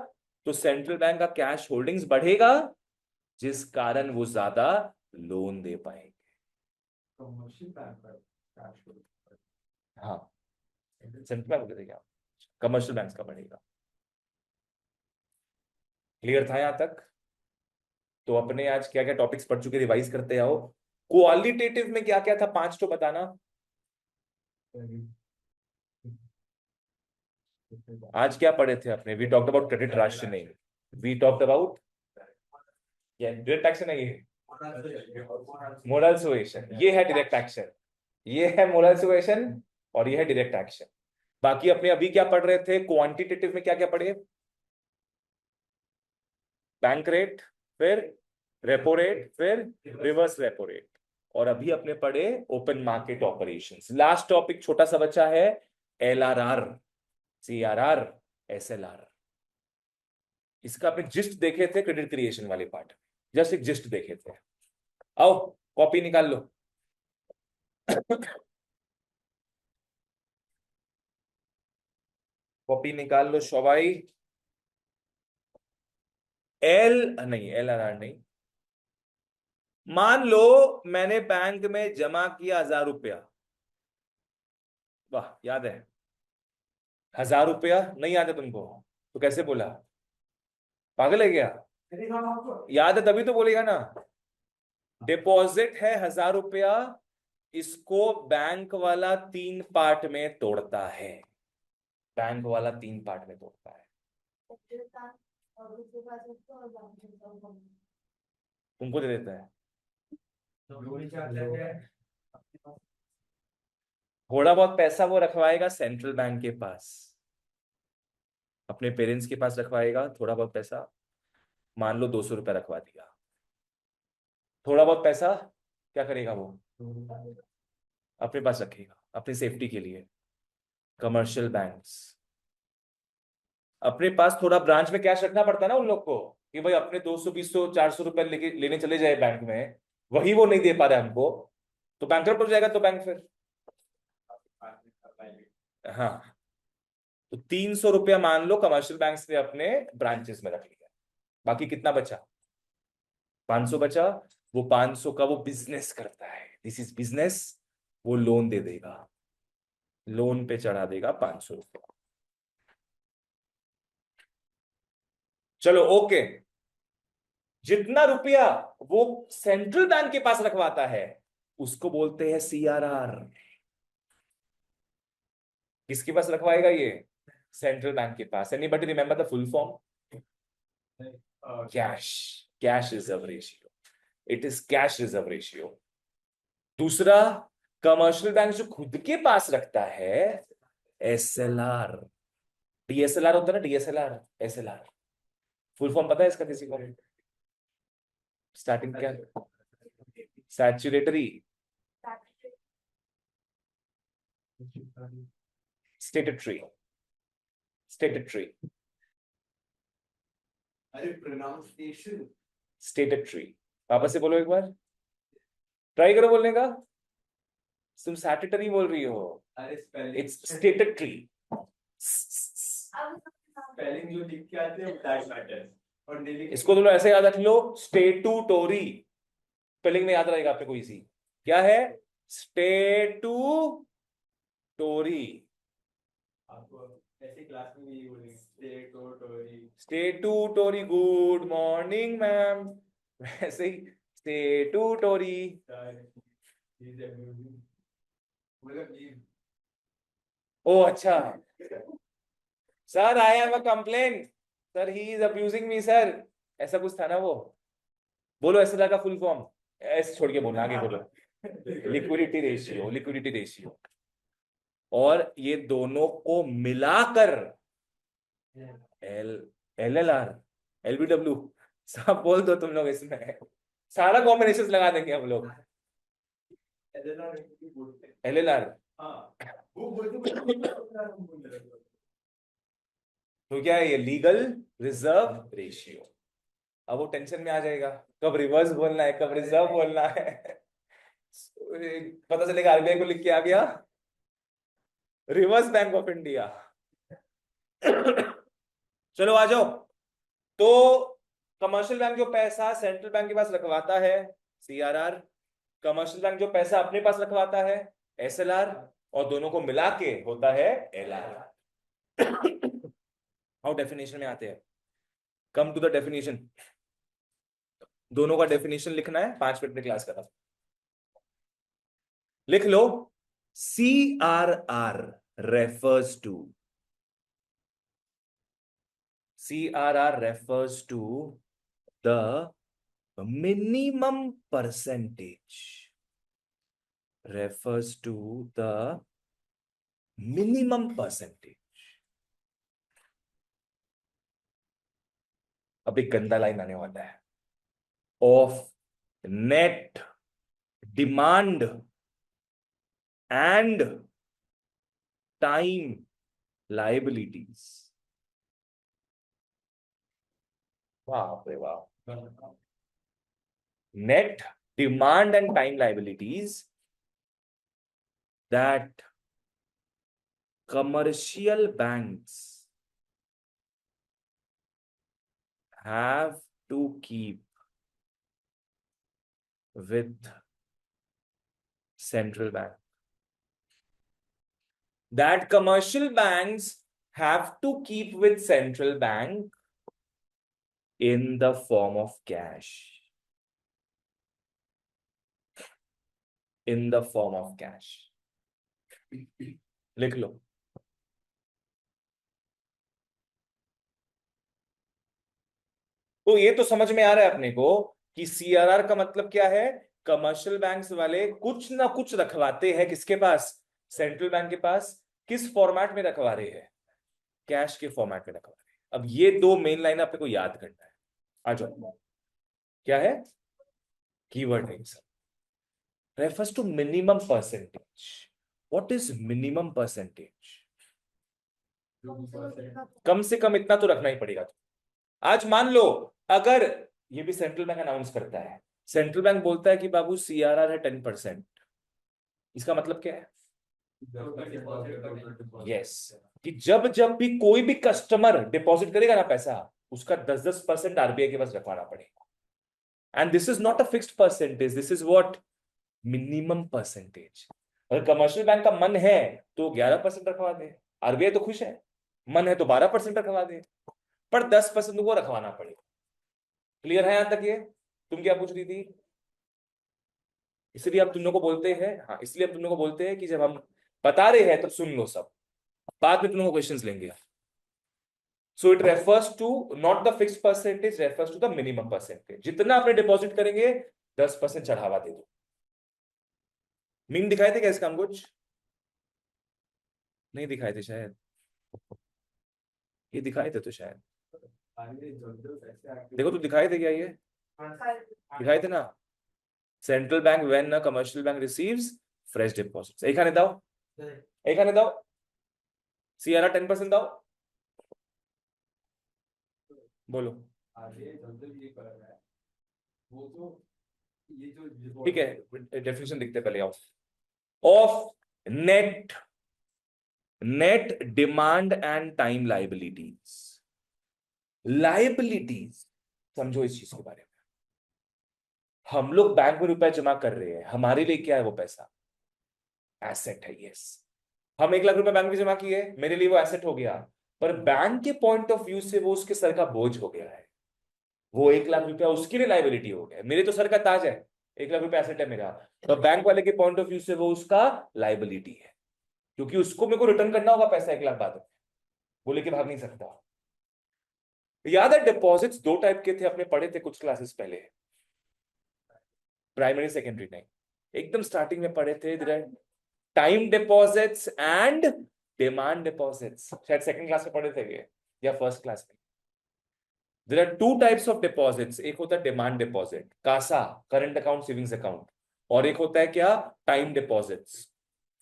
A: तो सेंट्रल बैंक का कैश होल्डिंग्स बढ़ेगा, जिस कारण वो ज्यादा लोन दे पाएंगे।
B: कमर्शियल बैंक पर cash flow।
A: हाँ, सेंट्रल बैंक को देगा, कमर्शियल बैंक का बढ़ेगा। क्लियर था यहां तक? तो अपने आज क्या क्या टॉपिक्स पढ़ चुके, रिवाइज करते आओ। क्वालिटेटिव में क्या क्या था, 5 तो बताना। आज क्या पढ़े थे अपने? We talked about credit rationing, we talked about direct action है, ये मोरल सुएशन, ये है डायरेक्ट एक्शन, ये है मोरल सुएशन, और ये है डायरेक्ट एक्शन। बाकी अपने अभी क्या पढ़ रहे थे? क्वांटिटेटिव में क्या क्या पढ़े? बैंक रेट, फिर रेपो रेट, फिर रिवर्स रेपो रेट, और अभी अपने पढ़े open market operations. Last topic छोटा सा बचा है, एलआरआर, सीआरआर, एसएलआर। इसका अपने जिस्ट देखे थे क्रेडिट क्रिएशन वाले पार्ट में, जस्ट एक जिस्ट देखे थे। आओ कॉपी निकाल लो। कॉपी निकाल लो शोभाई। एल नहीं, एलआरआर नहीं। मान लो मैंने बैंक में जमा किया 1000 रुपया, वाह याद है? 1000 रुपया नहीं याद है तुमको? तो कैसे बोला? पागल है क्या? याद है तभी तो बोलेगा ना। डिपॉजिट है 1000 रुपया, इसको बैंक वाला 3 पार्ट में तोड़ता है, बैंक वाला 3 पार्ट में तोड़ता है।
C: और उसके पास उसको और बाकी सबको
A: तुमको दे देता है। थोड़ा बहुत पैसा वो रखवाएगा सेंट्रल बैंक के पास, अपने पेरेंट्स के पास रखवाएगा थोड़ा बहुत पैसा। मान लो 200 रुपया रखवा दिया, थोड़ा बहुत पैसा क्या करेगा वो? अपने पास रखेगा अपनी सेफ्टी के लिए। कमर्शियल बैंक्स अपने पास थोड़ा ब्रांच में कैश रखना पड़ता है ना उन लोग को, कि भाई अपने 200 200 400 रुपए लेके लेने चले जाए बैंक में, वही वो नहीं दे पा रहे हमको, तो बैंकरप्ट हो जाएगा तो बैंक फिर। हाँ, तो 300 रुपया मान लो कमर्शियल बैंक्स ने अपने ब्रांचेस में रख लिया, बाकी कितना बचा? 500 बचा। वो 500 का वो बिजनेस करता है, दिस इज बिजनेस, वो लोन दे देगा, लोन पे चढ़ा देगा 500 रुपया। चलो ओके, जितना रुपया वो सेंट्रल बैंक के पास रखवाता है उसको बोलते हैं सीआरआर। किसके पास रखवाएगा ये? सेंट्रल बैंक के पास। Anybody remember the full form? Cash, cash reserve ratio, it is cash reserve ratio. दूसरा, कमर्शियल बैंक जो खुद के पास रखता है SLR, DSLR होता है ना, DSLR, SLR फुल फॉर्म पता है इसका किसी को? स्टार्टिंग क्या? सैचुरेटरी स्टेटरी, स्टेटरी,
B: अरे प्रोनाउंसिएशन
A: स्टेटरी, वापस से बोलो एक बार, ट्राई करो बोलने का। तुम सैटटरी बोल रही हो,
B: अरे
A: इट्स स्टेटरी।
B: स्पेलिंग जो लिख के आते हैं दैट मैटर्स और नहीं लिखे
A: इसको तुम ऐसे याद रख लो, स्टेटूटोरी, स्पेलिंग में याद रहेगा आपको कोई सी। क्या है? स्टेटूटोरी।
B: आपको ऐसे क्लास में भी बोलेंगे स्टेटोटोरी
A: स्टेटूटोरी, गुड मॉर्निंग मैम, वैसे ही स्टेटूटोरी।
B: मतलब ये
A: ओ अच्छा, sir I have a complaint, sir he is abusing me sir, ऐसा कुछ था ना वो। बोलो ऐसा का फुल फॉर्म, ऐसे छोड़ के बोलना, आगे बोलो। Liquidity ratio, liquidity ratio. और ये दोनों को मिलाकर LLR, LBW, सब बोल दो तुम लोग, इसमें सारा कॉम्बिनेशन लगा देंगे हम लोग।
B: एलएलआर भी बोलते हैं
A: LLR
B: हाँ वो बोलते
A: तो क्या है? ये लीगल रिजर्व रेशियो। अब वो टेंशन में आ जाएगा, कब रिवर्स बोलना है, कब रिजर्व बोलना है। पता चलेगा RBI को लिख के आ गया रिवर्स बैंक ऑफ इंडिया। चलो आ जाओ। तो कमर्शियल बैंक जो पैसा सेंट्रल बैंक के पास रखवाता है CRR, कमर्शियल बैंक जो पैसा अपने पास रखवाता है SLR, और दोनों को मिला के होता है LR। हाउ डेफिनेशन में आते हैं, कम टू द डेफिनेशन। दोनों का डेफिनेशन लिखना है, 5 मिनट में क्लास खत्म। लिख लो, CRR refers to, CRR refers to the minimum percentage, refers to the minimum percentage। अब एक गंदा लाइन आने वाला है, of net demand and time liabilities. बाप रे बाप। Net demand and time liabilities that commercial banks have to keep with central bank, that commercial banks have to keep with central bank in the form of cash, in the form of cash। लिख लो, तो ये तो समझ में आ रहा है अपने को कि CRR का मतलब क्या है। कमर्शियल बैंक्स वाले कुछ ना कुछ रखवाते हैं किसके पास? सेंट्रल बैंक के पास। किस फॉर्मेट में रखवा रहे हैं? कैश के फॉर्मेट में रखवा रहे हैं। अब ये दो मेन लाइन अपने को याद करना है। आ जाओ, क्या है कीवर्ड है सब, refers to minimum percentage. What is minimum percentage? कम से कम इतना तो रखना ही पड़ेगा। आज मान लो अगर ये भी सेंट्रल बैंक अनाउंस करता है, सेंट्रल बैंक बोलता है कि बाबू CRR है 10%, इसका मतलब क्या है? यस, कि जब जब भी कोई भी कस्टमर डिपॉजिट करेगा ना पैसा, उसका 10% RBI के पास रखवाना पड़ेगा। And this is not a fixed percentage, this is what minimum percentage. अगर कमर्शियल बैंक का मन है तो 11% रखवा दे, RBI तो खुश है। मन है तो 12% रखवा दे, पर 10% को रखवाना पड़ेगा। क्लियर है यहां तक? ये तुम क्या पूछ रही थी? इसलिए हम तुम लोगों को बोलते हैं, हाँ इसलिए हम तुम लोगों को बोलते हैं कि जब हम बता रहे हैं तब सुन लो सब, बाद में तुम लोगों को क्वेश्चंस लेंगे। So it refers to not the fixed percentage, refers to the minimum percentage. जितना आपने डिपॉजिट करेंगे 10% चढ़ावा दे दो। मीम दिखाए थे क्या इसका हम कुछ? नहीं दिखाए थे शायद, ये दिखाए थे तो शायद, देखो तो दिखाए थे क्या ये? दिखाए थे ना। Central bank when a commercial bank receives fresh deposits, एखाने दाव, एखाने दाव, सीआरआर 10% दाव, बोलो।
B: आगे जल्दी ये कर रहा है वो तो ये जो
A: ठीक है, डेफिनेशन दिखते पहले आओ। Of net, net demand and time liabilities, liabilities समझो इस चीज के बारे में। हम लोग बैंक में रुपए जमा कर रहे हैं, हमारे लिए क्या है वो पैसा? एसेट है, यस। हम 1 लाख रुपए बैंक में जमा किए, मेरे लिए वो एसेट हो गया, पर बैंक के पॉइंट ऑफ व्यू से वो उसके सर का बोझ हो गया है। वो 1 लाख रुपया उसके लिए लाइबिलिटी हो गया, मेरे तो सर का ताज है, 1 लाख रुपया एसेट है मेरा, तो बैंक वाले के पॉइंट ऑफ व्यू से वो उसका लाइबिलिटी है, क्योंकि उसको मेरे को रिटर्न करना होगा पैसा 1 लाख बाद में, वो लेके भाग नहीं सकता। याद है डिपॉजिट्स दो टाइप के थे, अपने पढ़े थे कुछ क्लासेस पहले, प्राइमरी सेकेंडरी नहीं, एकदम स्टार्टिंग में पढ़े थे, time deposits and demand deposits, शायद सेकंड क्लास में पढ़े थे ये या फर्स्ट क्लास में। There are two types of deposits, एक होता है demand deposit, CASA, current account, savings account, और एक होता है क्या, टाइम डिपॉजिट्स,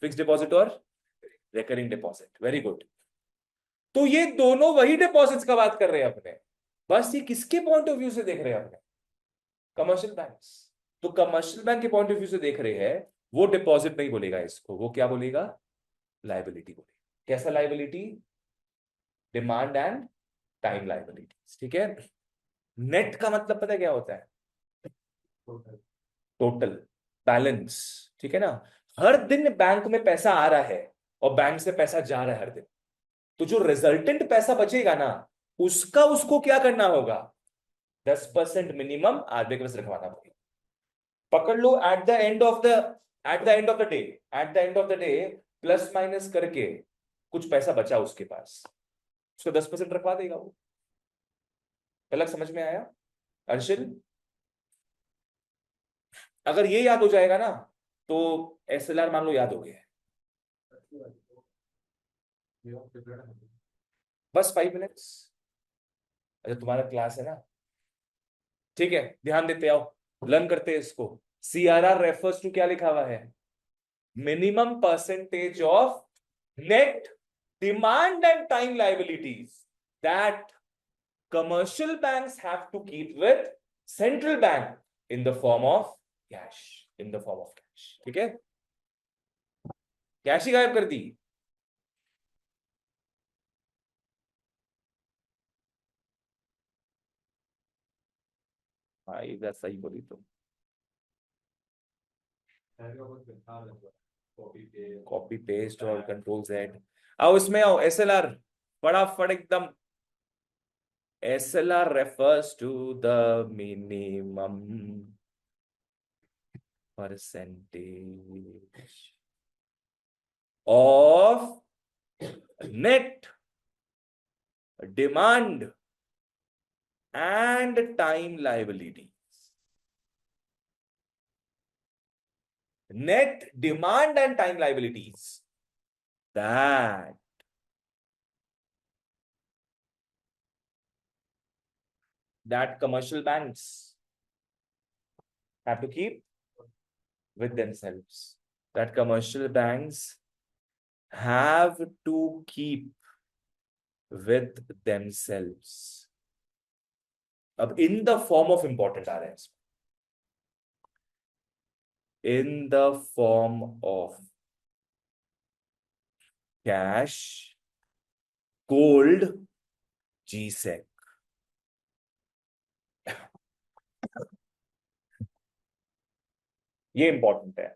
A: फिक्स डिपॉजिट और रिकरिंग डिपॉजिट। Very good. तो ये दोनों वही डिपॉजिट्स का बात कर रहे हैं अपने, बस ये किसके पॉइंट ऑफ व्यू से देख रहे हैं अपने? Commercial banks. तो कमर्शियल बैंक के पॉइंट ऑफ व्यू से देख रहे हैं, वो डिपॉजिट नहीं बोलेगा इसको, वो क्या बोलेगा? लाइबिलिटी बोलेगा। कैसा liability? Demand and time liabilities, ठीक है। नेट का मतलब पता है क्या होता है? टोटल, बैलेंस, ठीक है ना। हर दिन बैंक में पैसा आ रहा है और बैंक से पैसा जा रहा है हर दिन, तो जो रिजल्टेंट पैसा बचेगा ना, उसका उसको क्या करना होगा? 10% मिनिमम आरबीआई के पास रखवाना पड़ेगा। पकड़ लो, at the end of the, at the end of the day, at the end of the day plus minus करके कुछ पैसा बचा उसके पास, उसको 10% रखवा देगा वो। अलग समझ में आया अंशिल? अगर ये याद हो जाएगा ना, तो एसएलआर मान लो याद हो गया, बस 5 मिनट्स। अच्छा तुम्हारा क्लास है ना, ठीक है, ध्यान देते आओ, लर्न करते हैं इसको। सीआरआर रेफर्स टू क्या लिखा हुआ है? Minimum percentage of net demand and time liabilities that commercial banks have to keep with central bank in the form of cash, in the form of cash, ठीक है। Cash ही गायब कर दी। हाँ ये सही बोली तुम, कॉपी पेस्ट और कंट्रोल जेड। आओ इसमें आओ, एसएलआर फटाफट एकदम। SLR refers to the minimum percentage of net demand and time liabilities. Net demand and time liabilities that commercial banks have to keep with themselves. That commercial banks have to keep with themselves. अब in the form of important आ रहे हैं, in the form of cash, gold, GSEC. ये important है।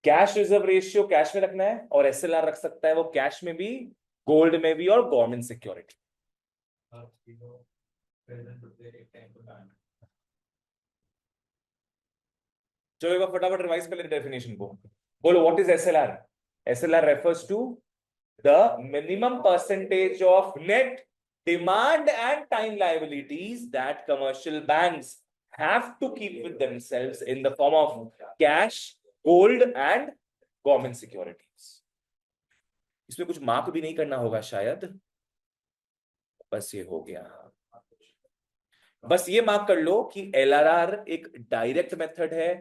A: Cash reserve ratio cash में रखना है, और SLR रख सकता है वो कैश में भी, गोल्ड में भी, और गवर्नमेंट सिक्योरिटी। चलो एक बार फटाफट रिवाइज कर लेते डेफिनेशन को। बोलो what is SLR? SLR refers to the minimum percentage of net demand and time liabilities that commercial banks have to keep with themselves in the form of cash, gold and government securities. इसमें कुछ mark भी नहीं करना होगा शायद, बस ये हो गया। बस ये मार्क कर लो कि एलआरआर एक डायरेक्ट मेथड है,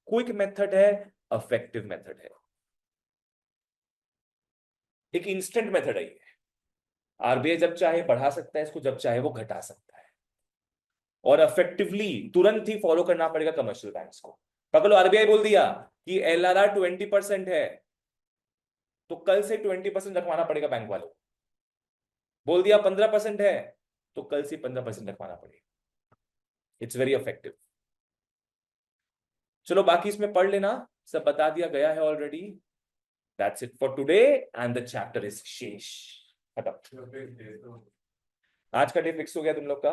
A: क्विक मेथड है, इफेक्टिव मेथड है, एक इंस्टेंट मेथड है ये। आरबीआई जब चाहे बढ़ा सकता है इसको, जब चाहे वो घटा सकता है, और इफेक्टिवली तुरंत ही फॉलो करना पड़ेगा कमर्शियल बैंक्स को। पकड़ो, आरबीआई बोल दिया कि एलआरआर 20% है, तो कल से 20% रखवाना पड़ेगा बैंक वालों को। बोल दिया 15% है, तो कल से 15% रखवाना पड़ेगा। It's very effective. चलो बाकी इसमें पढ़ लेना, सब बता दिया गया है already. That's it for today and the chapter is शेष। खत्म। आज का डे फिक्स हो गया तुम लोग का।